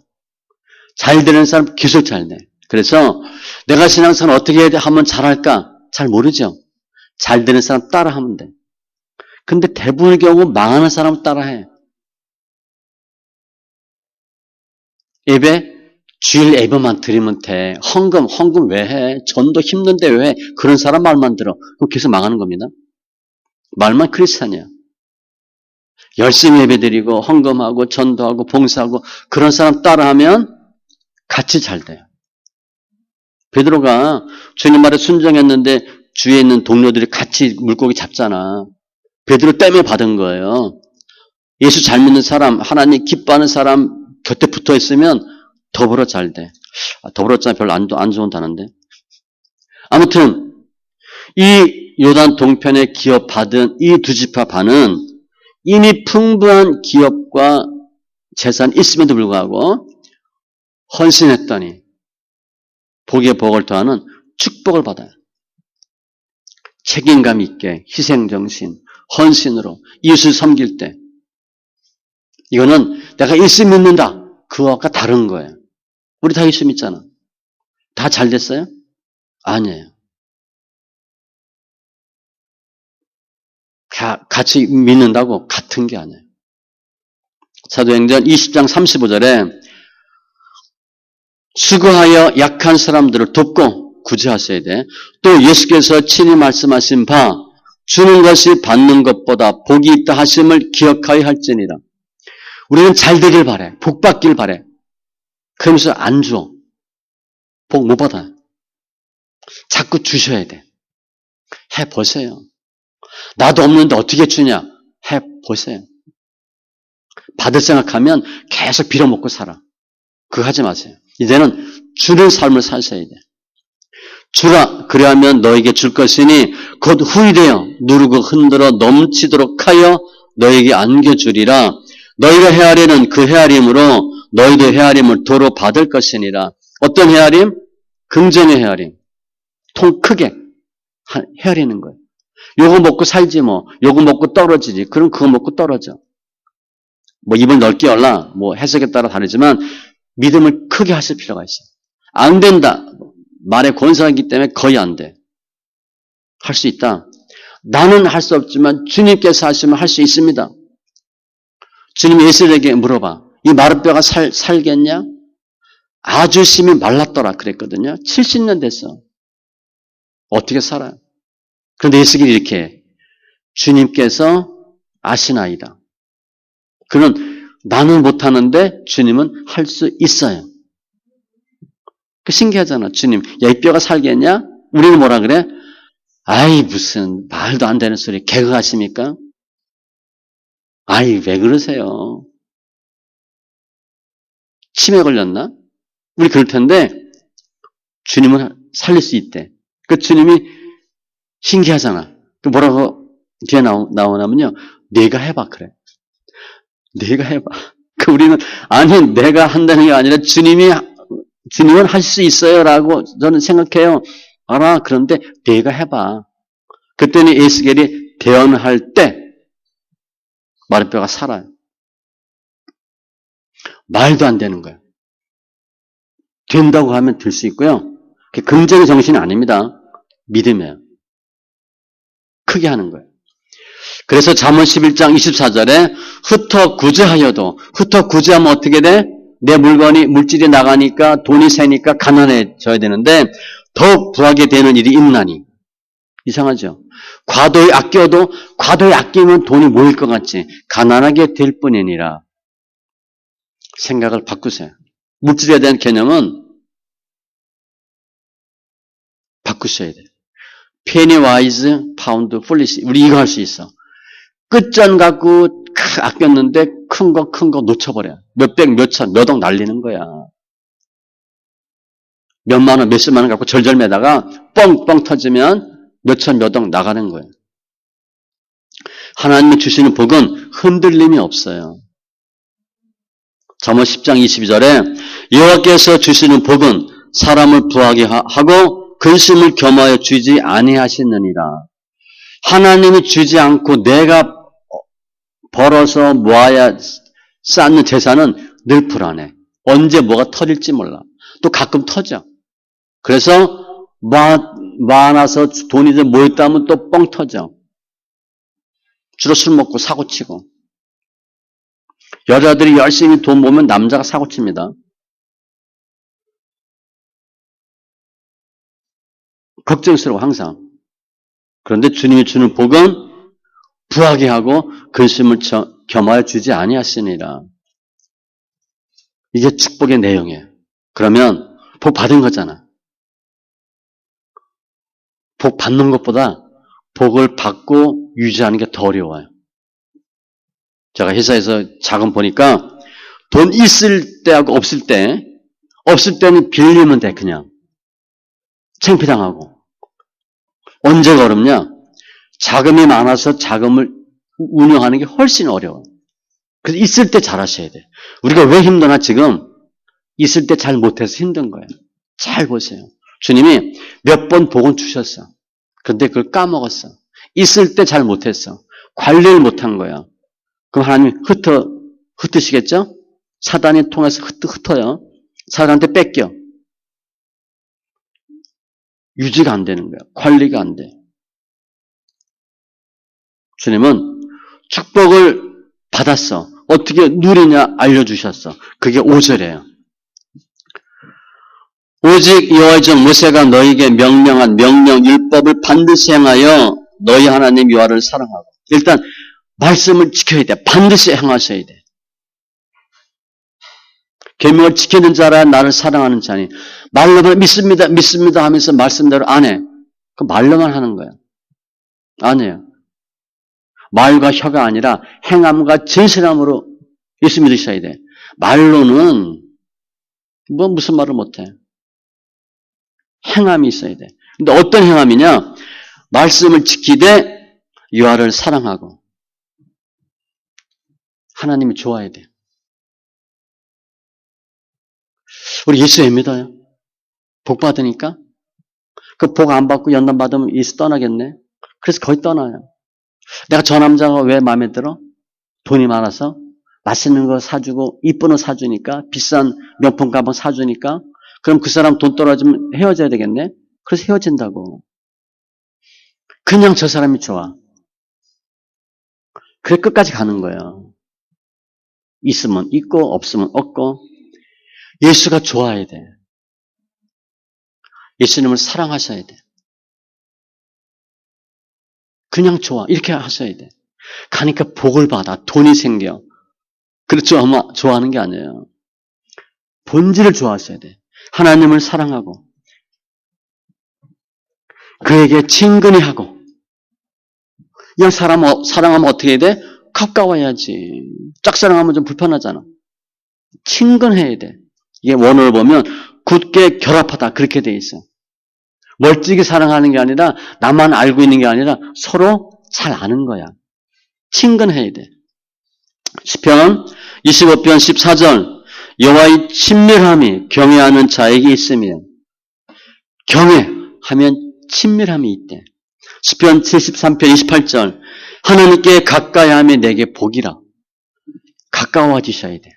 잘 되는 사람 계속 잘 돼. 그래서 내가 신앙생활 어떻게 해야 돼? 하면 잘할까? 잘 모르죠. 잘 되는 사람 따라하면 돼. 근데 대부분의 경우 망하는 사람 따라해. 예배? 주일 예배만 드리면 돼. 헌금 왜 해? 전도 힘든데 왜 해? 그런 사람 말만 들어. 그럼 계속 망하는 겁니다. 말만 크리스찬이야. 열심히 예배 드리고 헌금하고 전도하고 봉사하고 그런 사람 따라하면 같이 잘 돼요. 베드로가 주님 말에 순종했는데 주위에 있는 동료들이 같이 물고기 잡잖아. 베드로 때문에 받은 거예요. 예수 잘 믿는 사람, 하나님 기뻐하는 사람 곁에 붙어 있으면 더불어 잘 돼. 더불었잖아. 별로 안 좋은 단어인데. 아무튼 이 요단 동편의 기업 받은 이 두 지파 반은 이미 풍부한 기업과 재산이 있음에도 불구하고 헌신했더니 복에 복을 더하는 축복을 받아요. 책임감 있게 희생정신, 헌신으로 이웃을 섬길 때 이거는 내가 예수 믿는다. 그와 다른 거예요. 우리 다 예수 믿잖아. 다 잘 됐어요? 아니에요. 같이 믿는다고 같은 게 아니에요. 사도행전 20장 35절에 수고하여 약한 사람들을 돕고 구제하셔야 돼. 또 예수께서 친히 말씀하신 바 주는 것이 받는 것보다 복이 있다 하심을 기억하여 할지니라. 우리는 잘 되길 바래. 복 받길 바래. 그러면서 안 줘. 복 못 받아. 자꾸 주셔야 돼. 해보세요. 나도 없는데 어떻게 주냐? 해보세요. 받을 생각하면 계속 빌어먹고 살아. 그거 하지 마세요. 이제는 주는 삶을 사셔야 돼. 주라 그리하면 너에게 줄 것이니 곧 후일에요 누르고 흔들어 넘치도록 하여 너에게 안겨주리라. 너희가 헤아리는 그 헤아림으로 너희도 헤아림을 도로 받을 것이니라. 어떤 헤아림? 긍정의 헤아림. 통 크게 헤아리는 거예요. 요거 먹고 살지 뭐. 요거 먹고 떨어지지. 그럼 그거 먹고 떨어져. 뭐 입을 넓게 열라. 뭐 해석에 따라 다르지만 믿음을 크게 하실 필요가 있어요. 안 된다. 말에 권세가 있기 때문에 거의 안 돼. 할 수 있다. 나는 할 수 없지만 주님께서 하시면 할 수 있습니다. 주님이 예수에게 물어봐. 이 마른 뼈가 살겠냐? 아주 심히 말랐더라 그랬거든요. 70년 됐어. 어떻게 살아요? 그런데 예수님이 이렇게 해. 주님께서 아시나이다. 그는 나는 못하는데 주님은 할 수 있어요. 그 신기하잖아. 주님, 야, 이 뼈가 살겠냐? 우리는 뭐라 그래? 아이, 무슨 말도 안 되는 소리 개그하십니까? 아이, 왜 그러세요? 치매 걸렸나? 우리 그럴 텐데 주님은 살릴 수 있대. 그 주님이 신기하잖아. 그 뭐라고 뒤에 나오냐면요. 네가 해봐 그래. 네가 해봐. 그 우리는 아니 내가 한다는 게 아니라 주님은 할 수 있어요라고 저는 생각해요. 알아. 그런데 네가 해봐. 그때는 에스겔이 대언할 때 마르뼈가 살아요. 말도 안 되는 거예요. 된다고 하면 될 수 있고요. 그게 긍정의 정신이 아닙니다. 믿음이에요. 크게 하는 거예요. 그래서 잠언 11장 24절에 흩어 구제하여도 흩어 구제하면 어떻게 돼? 내 물질이 나가니까 돈이 새니까 가난해져야 되는데 더욱 부하게 되는 일이 있나니. 이상하죠? 과도히 아끼면 돈이 모일 것 같지. 가난하게 될 뿐이니라. 생각을 바꾸세요. 물질에 대한 개념은 바꾸셔야 돼요. penny wise, pound foolish. 우리 이거 할 수 있어. 끝전 갖고 아꼈는데 큰 거 놓쳐버려. 몇백, 몇천, 몇억 날리는 거야. 몇만 원, 몇십만 원 갖고 절절매다가 뻥뻥 터지면 몇천, 몇억 나가는 거예요. 하나님이 주시는 복은 흔들림이 없어요. 잠언 10장 22절에 여호와께서 주시는 복은 사람을 부하게 하고 근심을 겸하여 주지 아니하시느니라. 하나님이 주지 않고 내가 벌어서 모아야 쌓는 재산은 늘 불안해. 언제 뭐가 터질지 몰라. 또 가끔 터져. 그래서 모아놔서 돈이 좀 모였다면 또 뻥 터져. 주로 술 먹고 사고치고. 여자들이 열심히 돈 모으면 남자가 사고칩니다. 걱정스러워 항상. 그런데 주님이 주는 복은 부하게 하고 근심을 겸하여 주지 아니하시니라. 이게 축복의 내용이에요. 그러면 복 받은 거잖아. 복 받는 것보다 복을 받고 유지하는 게 더 어려워요. 제가 회사에서 자금 보니까 돈 있을 때하고 없을 때는 빌리면 돼 그냥. 창피당하고. 언제가 어렵냐? 자금이 많아서 자금을 운영하는 게 훨씬 어려워. 그래서 있을 때 잘하셔야 돼. 우리가 왜 힘드나 지금? 있을 때 잘 못해서 힘든 거예요. 잘 보세요. 주님이 몇 번 복은 주셨어. 그런데 그걸 까먹었어. 있을 때 잘 못했어. 관리를 못한 거야. 그럼 하나님이 흩으시겠죠? 사단이 통해서 흩어요. 사단한테 뺏겨. 유지가 안 되는 거야. 관리가 안 돼. 주님은 축복을 받았어. 어떻게 누리냐 알려주셨어. 그게 5절이에요. 오직 여호와의 종 모세가 너희에게 명령한 명령 율법을 반드시 행하여 너희 하나님 여호와를 사랑하고. 일단 말씀을 지켜야 돼. 반드시 행하셔야 돼. 계명을 지키는 자라 나를 사랑하는 자니. 말로만 믿습니다 하면서 말씀대로 안 해. 그 말로만 하는 거야. 아니에요. 말과 혀가 아니라 행함과 진실함으로 예수 믿으셔야 돼. 말로는 무슨 말을 못해. 행함이 있어야 돼. 근데 어떤 행함이냐? 말씀을 지키되 여호와를 사랑하고 하나님이 좋아야 돼. 우리 예수 왜 믿어요? 복 받으니까? 그 복 안 받고 연단 받으면 예수 떠나겠네? 그래서 거의 떠나요. 내가 저 남자가 왜 마음에 들어? 돈이 많아서 맛있는 거 사주고 이쁜 옷 사주니까 비싼 명품 가방 사주니까 그럼 그 사람 돈 떨어지면 헤어져야 되겠네? 그래서 헤어진다고. 그냥 저 사람이 좋아. 그래 끝까지 가는 거예요. 있으면 있고 없으면 없고. 예수가 좋아야 돼. 예수님을 사랑하셔야 돼. 그냥 좋아. 이렇게 하셔야 돼. 가니까 복을 받아. 돈이 생겨. 그렇죠. 아마 좋아하는 게 아니에요. 본질을 좋아하셔야 돼. 하나님을 사랑하고 그에게 친근히 하고. 그냥 사랑하면 어떻게 해야 돼? 가까워야지. 짝사랑하면 좀 불편하잖아. 친근해야 돼. 이게 원어를 보면 굳게 결합하다 그렇게 돼 있어. 멀찍이 사랑하는 게 아니라 나만 알고 있는 게 아니라 서로 잘 아는 거야. 친근해야 돼. 시편 25편 14절 여호와의 친밀함이 경외하는 자에게 있으며 경외하면 친밀함이 있대. 시편 73편 28절 하나님께 가까이함이 내게 복이라. 가까워지셔야 돼.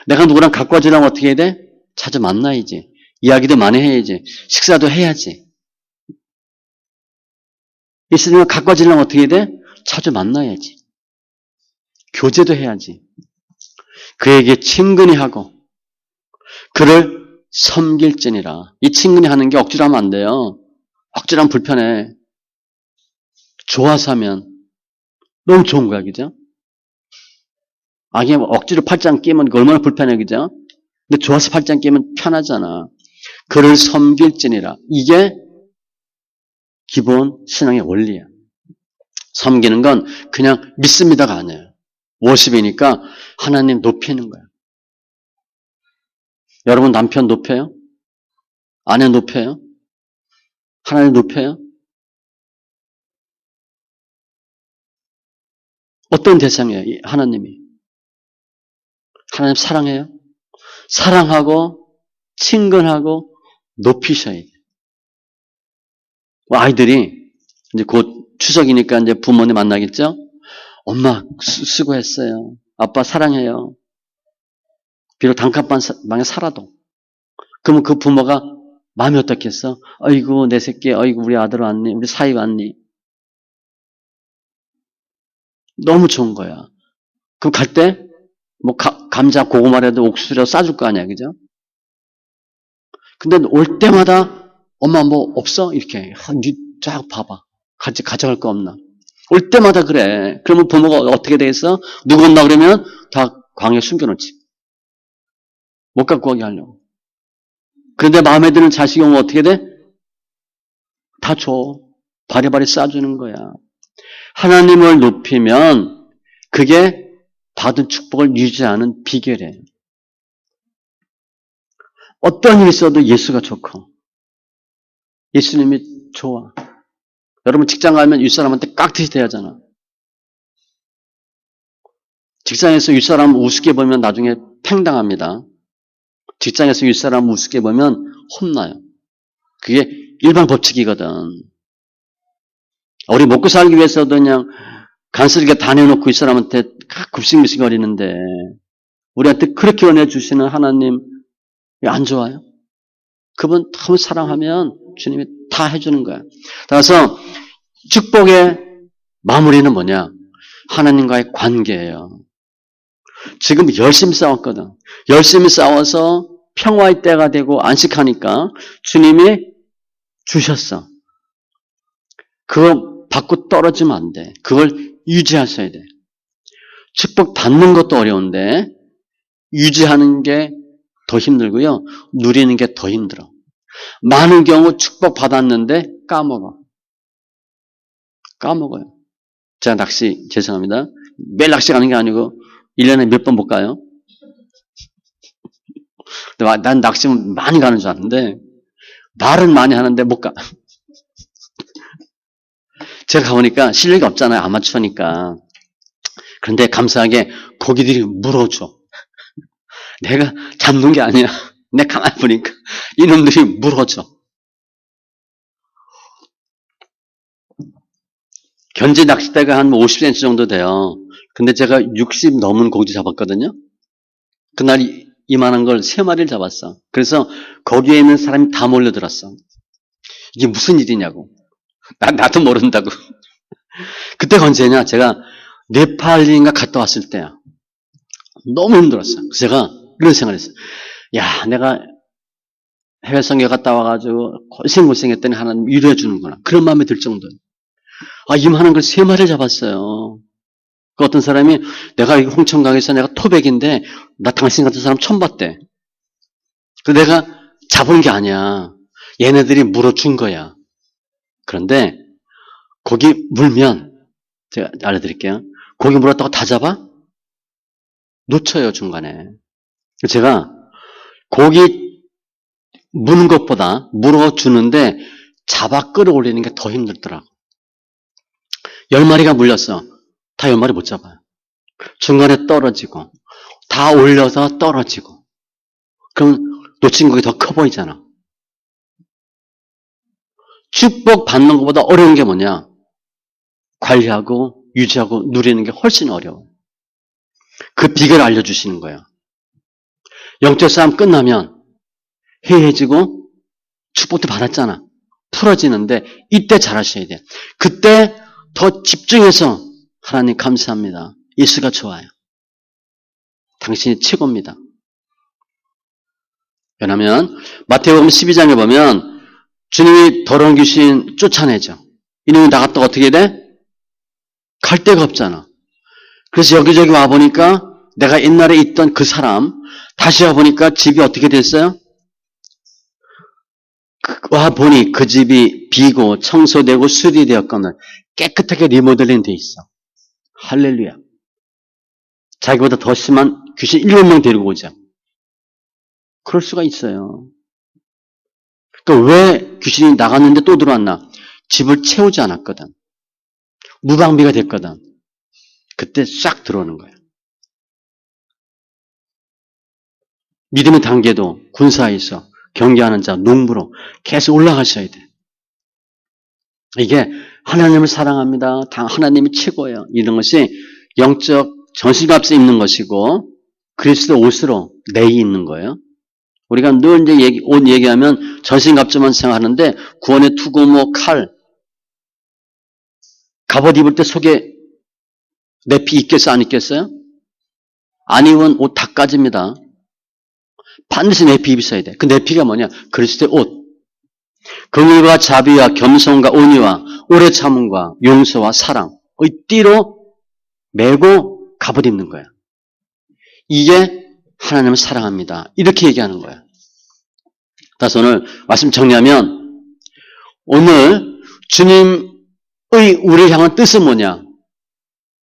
내가 누구랑 가까워지려면 어떻게 해야 돼? 자주 만나야지. 이야기도 많이 해야지. 식사도 해야지. 예수님과 가까워지려면 어떻게 해야 돼? 자주 만나야지. 교제도 해야지. 그에게 친근히 하고 그를 섬길지니라. 이 친근히 하는 게 억지로 하면 안 돼요. 억지로 하면 불편해. 좋아서 하면 너무 좋은 거야. 그죠? 억지로 팔짱 끼면 얼마나 불편해. 그죠? 근데 좋아서 팔짱 끼면 편하잖아. 그를 섬길지니라. 이게 기본 신앙의 원리야. 섬기는 건 그냥 믿습니다가 아니에요. 워십이니까 하나님 높이는 거야. 여러분 남편 높여요? 아내 높여요? 하나님 높여요? 어떤 대상이에요? 하나님이. 하나님 사랑해요? 사랑하고 친근하고 높이셔야 돼. 아이들이 이제 곧 추석이니까 이제 부모님 만나겠죠? 엄마 수고했어요. 아빠 사랑해요. 비록 단칸방에 살아도. 그러면 그 부모가 마음이 어떻겠어? 아이고 내 새끼, 아이고 우리 아들 왔니? 우리 사위 왔니? 너무 좋은 거야. 그럼 갈 때 뭐 감자 고구마라도 옥수수라도 싸줄 거 아니야, 그죠? 근데 올 때마다 엄마 뭐 없어? 이렇게 쫙 봐봐. 같이 가져갈 거 없나? 올 때마다 그래. 그러면 부모가 어떻게 되겠어? 누구 온다 그러면 다 광에 숨겨놓지. 못 갖고 가게 하려고. 그런데 마음에 드는 자식이 오면 어떻게 돼? 다 줘. 바리바리 싸주는 거야. 하나님을 높이면 그게 받은 축복을 유지하는 비결이에요. 어떤 일이 있어도 예수가 좋고 예수님이 좋아. 여러분 직장 가면 윗사람한테 깍듯이 대하잖아. 직장에서 윗사람 우습게 보면 나중에 팽당합니다. 직장에서 윗사람 우습게 보면 혼나요. 그게 일반 법칙이거든. 우리 먹고 살기 위해서도 그냥 간슬게 다 내놓고 이 사람한테 굽신굽신거리는데 우리한테 그렇게 은혜 주시는 하나님 왜 안 좋아요? 그분 너무 사랑하면 주님이 다 해주는 거야. 따라서 축복의 마무리는 뭐냐? 하나님과의 관계예요. 지금 열심히 싸웠거든. 열심히 싸워서 평화의 때가 되고 안식하니까 주님이 주셨어. 그거 받고 떨어지면 안 돼. 그걸 유지하셔야 돼. 축복 받는 것도 어려운데 유지하는 게 더 힘들고요. 누리는 게 더 힘들어. 많은 경우 축복 받았는데 까먹어요. 제가 낚시 죄송합니다. 매일 낚시 가는 게 아니고 1년에 몇 번 못 가요. 난 낚시 많이 가는 줄 알았는데 말은 많이 하는데 못 가. 제가 가보니까 실력이 없잖아요. 아마추어니까. 그런데 감사하게 고기들이 물어줘. 내가 잡는 게 아니야. 내가 가만히 보니까 이놈들이 물어줘. 견지 낚싯대가 한 50cm 정도 돼요. 근데 제가 60 넘은 고기 잡았거든요. 그날 이만한 걸 3마리를 잡았어. 그래서 거기에 있는 사람이 다 몰려들었어. 이게 무슨 일이냐고. 나도 모른다고. 그때가 언제냐? 제가 네팔인가 갔다 왔을 때야. 너무 힘들었어요. 제가 이런 생각을 했어요. 야, 내가 해외 선교 갔다 와가지고 고생했더니 하나님 위로해 주는구나. 그런 마음이 들 정도예요. 임하는 걸 3마리를 잡았어요. 그 어떤 사람이 내가 홍천강에서 내가 토백인데 나 당신 같은 사람 처음 봤대. 그 내가 잡은 게 아니야. 얘네들이 물어준 거야. 그런데 고기 물면 제가 알려드릴게요. 고기 물었다고 다 잡아? 놓쳐요, 중간에. 제가 고기 무는 것보다 물어주는데 잡아 끌어올리는 게 더 힘들더라고. 10마리가 물렸어. 다 10마리 못 잡아요. 중간에 떨어지고 다 올려서 떨어지고 그럼 놓친 고기 더 커 보이잖아. 축복 받는 것보다 어려운 게 뭐냐? 관리하고 유지하고 누리는 게 훨씬 어려워요. 그 비결을 알려주시는 거예요. 영적 싸움 끝나면 해해지고 축복도 받았잖아. 풀어지는데 이때 잘하셔야 돼요. 그때 더 집중해서 하나님 감사합니다. 예수가 좋아요. 당신이 최고입니다. 왜냐하면 마태복음 12장에 보면 주님이 더러운 귀신 쫓아내죠. 이놈이 나갔다 어떻게 돼? 갈 데가 없잖아. 그래서 여기저기 와보니까 내가 옛날에 있던 그 사람 다시 와보니까 집이 어떻게 됐어요? 와보니 그 집이 비고 청소되고 수리되었거늘 깨끗하게 리모델링 돼 있어. 할렐루야. 자기보다 더 심한 귀신 7명 데리고 오자. 그럴 수가 있어요. 그러니까 왜 귀신이 나갔는데 또 들어왔나? 집을 채우지 않았거든. 무방비가 됐거든. 그때 싹 들어오는 거야. 믿음의 단계도 군사에서 경계하는 자, 농부로 계속 올라가셔야 돼. 이게 하나님을 사랑합니다. 하나님이 최고예요. 이런 것이 영적 전신갑주에 있는 것이고 그리스도 옷으로 내이 있는 거예요. 우리가 늘 이제 옷 얘기하면 전신갑주만 생각하는데 구원의 투구모, 칼, 갑옷 입을 때 속에 내피 있겠어요? 안 있겠어요? 안 입은 옷 다 까집니다. 반드시 내피 입으셔야 돼. 그 내피가 뭐냐? 그리스도의 옷. 긍휼과 자비와 겸손과 온유와 오래 참음과 용서와 사랑의 띠로 메고 갑옷 입는 거야. 이게 하나님을 사랑합니다. 이렇게 얘기하는 거야. 따라서 오늘 말씀 정리하면 오늘 주님의 우리를 향한 뜻은 뭐냐?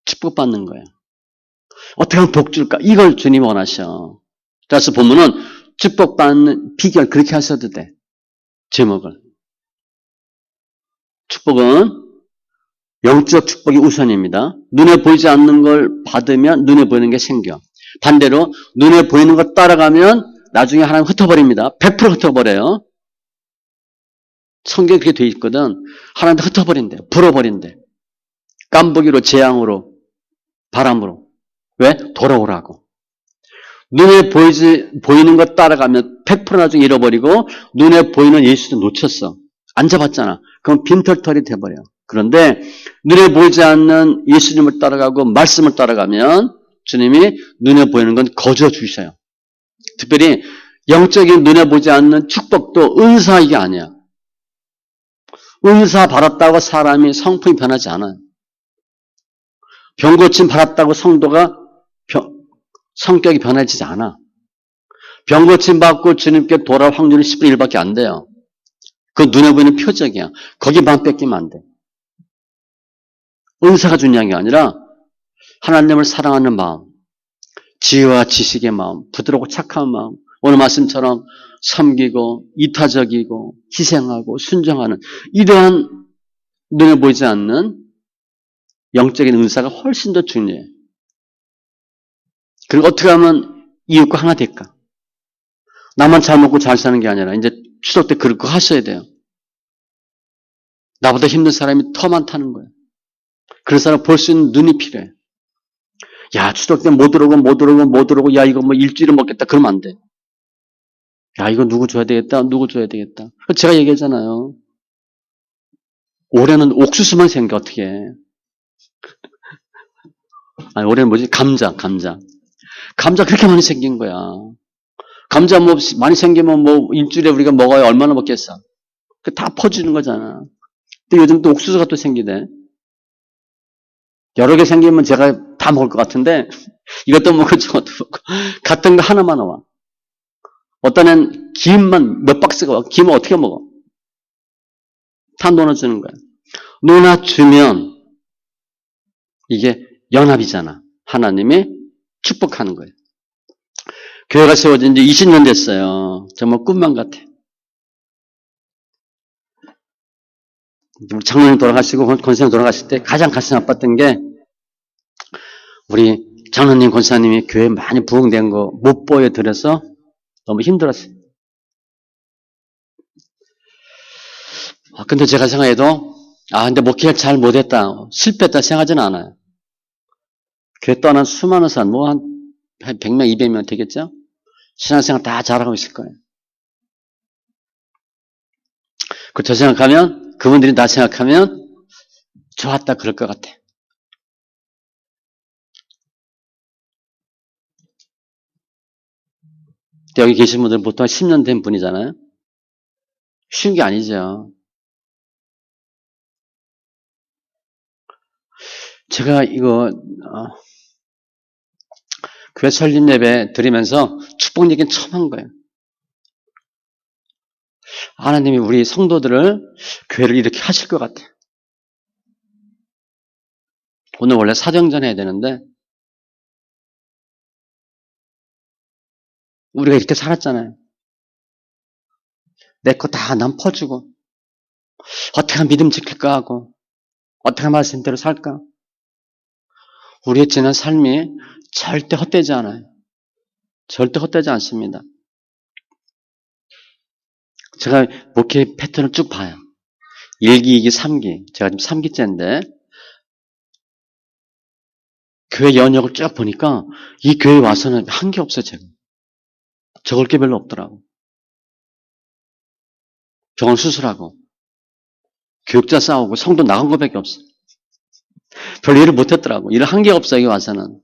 축복받는 거야. 어떻게 하면 복 줄까? 이걸 주님이 원하셔. 따라서 보면은 축복받는 비결 그렇게 하셔도 돼. 제목을. 축복은 영적 축복이 우선입니다. 눈에 보이지 않는 걸 받으면 눈에 보이는 게 생겨. 반대로 눈에 보이는 거 따라가면 나중에 하나님 흩어버립니다. 100% 흩어버려요. 성경에 그렇게 돼 있거든. 하나님도 흩어버린대. 불어버린대. 깜부기로 재앙으로 바람으로. 왜? 돌아오라고. 눈에 보이는 것 따라가면 100% 나중에 잃어버리고 눈에 보이는 예수도 놓쳤어. 안 잡았잖아. 그럼 빈털털이 돼버려. 그런데 눈에 보이지 않는 예수님을 따라가고 말씀을 따라가면 주님이 눈에 보이는 건 거저 주셔요. 특별히 영적인 눈에 보지 않는 축복도 은사 이게 아니야. 은사 받았다고 사람이 성품이 변하지 않아요. 병 고침 받았다고 성도가 성격이 변해지지 않아. 병 고침 받고 주님께 돌아올 확률이 10분의 1밖에 안 돼요. 그 눈에 보이는 표적이야. 거기만 뺏기면 안 돼. 은사가 중요한 게 아니라 하나님을 사랑하는 마음, 지혜와 지식의 마음, 부드럽고 착한 마음, 오늘 말씀처럼 섬기고 이타적이고 희생하고 순종하는 이러한 눈에 보이지 않는 영적인 은사가 훨씬 더 중요해. 그리고 어떻게 하면 이웃과 하나 될까? 나만 잘 먹고 잘 사는 게 아니라 이제 추석 때 그럴 거 하셔야 돼요. 나보다 힘든 사람이 더 많다는 거예요. 그런 사람 볼 수 있는 눈이 필요해. 야, 추석 때 못 들어오고, 야, 이거 뭐 일주일을 먹겠다. 그러면 안 돼. 야, 이거 누구 줘야 되겠다. 제가 얘기하잖아요. 올해는 옥수수만 생겨, 어떻게 해. 아니, 올해는 뭐지? 감자. 감자 그렇게 많이 생긴 거야. 감자 뭐 많이 생기면 뭐 일주일에 우리가 먹어야 얼마나 먹겠어. 그 다 퍼주는 거잖아. 근데 요즘 또 옥수수가 또 생기대. 여러 개 생기면 제가 다 먹을 것 같은데 이것도 먹고 저것도 먹고 같은 거 하나만 나와. 어떤 애는 김만 몇 박스가 와. 김을 어떻게 먹어? 다 놓아주는 거야. 놓아주면 이게 연합이잖아. 하나님이 축복하는 거예요. 교회가 세워진 지 20년 됐어요. 정말 꿈만 같아. 장로님 돌아가시고 권사님 돌아가실 때 가장 가슴 아팠던 게 우리 장로님 권사님이 교회 많이 부흥된 거 못 보여드려서 너무 힘들었어요. 근데 제가 생각해도 근데 목회를 잘 못했다, 실패했다 생각하지는 않아요. 교회 떠난 수많은 사람, 뭐 한 100명, 200명 되겠죠? 신앙생활 다 잘하고 있을 거예요. 저 생각하면, 그분들이 나 생각하면 좋았다 그럴 것 같아. 여기 계신 분들은 보통 10년 된 분이잖아요. 쉬운 게 아니죠. 제가 이거 교회 설립 예배 드리면서 축복 얘기는 처음 한 거예요. 하나님이 우리 성도들을 교회를 이렇게 하실 것 같아. 오늘 원래 사정전 해야 되는데 우리가 이렇게 살았잖아요. 내 거 다 남 퍼주고 어떻게 하면 믿음 지킬까 하고 어떻게 하면 말씀대로 살까. 우리의 지난 삶이 절대 헛되지 않아요. 절대 헛되지 않습니다. 제가 목회 패턴을 쭉 봐요. 1기, 2기, 3기. 제가 지금 3기째인데 교회 연역을 쭉 보니까 이 교회에 와서는 한 게 없어요. 제가. 적을 게 별로 없더라고. 병원 수술하고 교육자 싸우고 성도 나간 것밖에 없어. 별 일을 못했더라고. 일을 한 게 없어. 여기 와서는.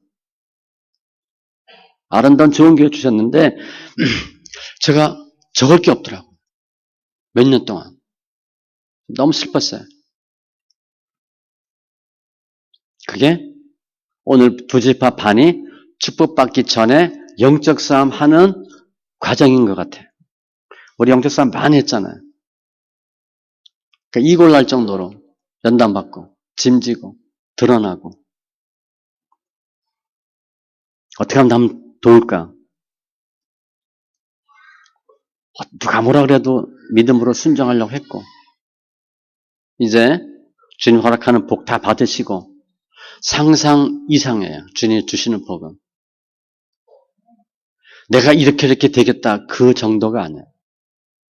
아름다운 좋은 교회 주셨는데 제가 적을 게 없더라고. 몇 년 동안. 너무 슬펐어요. 그게 오늘 두 지파 반이 축복받기 전에 영적 싸움 하는 과정인 것 같아요. 우리 영적 싸움 많이 했잖아요. 그러니까 이골날 정도로 연단받고 짐지고 드러나고 어떻게 하면 남 도울까? 누가 뭐라 그래도 믿음으로 순종하려고 했고 이제 주님 허락하는 복 다 받으시고 상상 이상이에요. 주님이 주시는 복은. 내가 이렇게 되겠다 그 정도가 아니에요.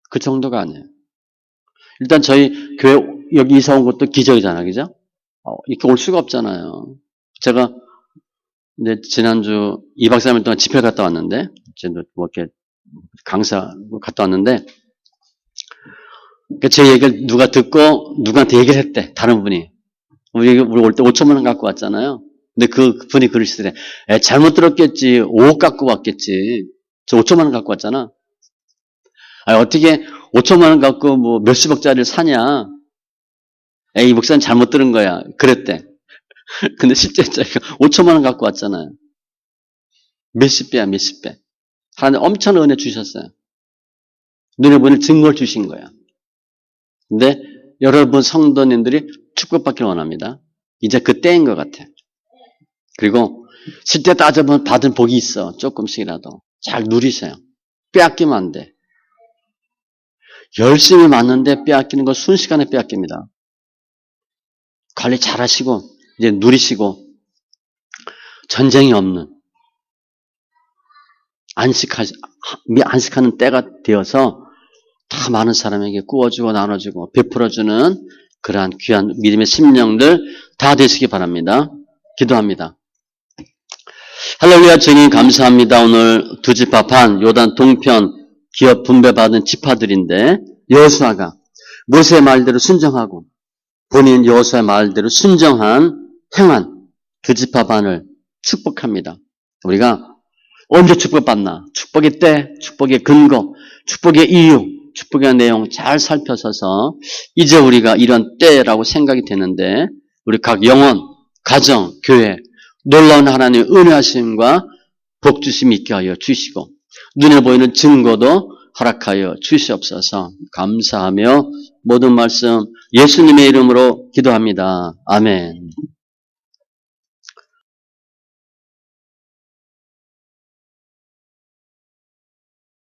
그 정도가 아니에요. 일단 저희 교회 여기 이사 온 것도 기적이잖아요. 그죠? 이렇게 올 수가 없잖아요. 제가 이제 지난주 2박 3일 동안 집회 갔다 왔는데 이제 뭐 이렇게 강사 갔다 왔는데 제 얘기를 누가 듣고 누구한테 얘기를 했대. 다른 분이. 우리 올 때 5천만 원 갖고 왔잖아요. 근데 그 분이 그러시더래. 잘못 들었겠지. 5억 갖고 왔겠지. 저 5천만 원 갖고 왔잖아. 어떻게 5천만 원 갖고 뭐 몇십억짜리를 사냐. 이 목사님 잘못 들은 거야. 그랬대. 근데 실제 자기가 5천만 원 갖고 왔잖아요. 몇십 배야, 몇십 배. 하나님 엄청난 은혜 주셨어요. 눈에 보이는 증거를 주신 거야. 근데 여러분 성도님들이 축복받기를 원합니다. 이제 그 때인 것 같아. 그리고 실제 따져보면 받은 복이 있어. 조금씩이라도. 잘 누리세요. 빼앗기면 안 돼. 열심히 맞는데 빼앗기는 건 순식간에 빼앗깁니다. 관리 잘 하시고 이제 누리시고 전쟁이 없는 안식하는 때가 되어서 다 많은 사람에게 구워주고 나눠주고 베풀어주는 그러한 귀한 믿음의 심령들 다 되시기 바랍니다. 기도합니다. 할렐루야. 주님 감사합니다. 오늘 두 지파 반 요단 동편 기업 분배받은 지파들인데 여호수아가 모세의 말대로 순정하고 본인 여호수아의 말대로 순정한 행한 두 지파 반을 축복합니다. 우리가 언제 축복받나? 축복의 때, 축복의 근거, 축복의 이유, 축복의 내용 잘 살펴서서 이제 우리가 이런 때라고 생각이 되는데 우리 각 영혼, 가정, 교회 놀라운 하나님의 은혜하심과 복주심 있게 하여 주시고 눈에 보이는 증거도 허락하여 주시옵소서. 감사하며 모든 말씀 예수님의 이름으로 기도합니다. 아멘.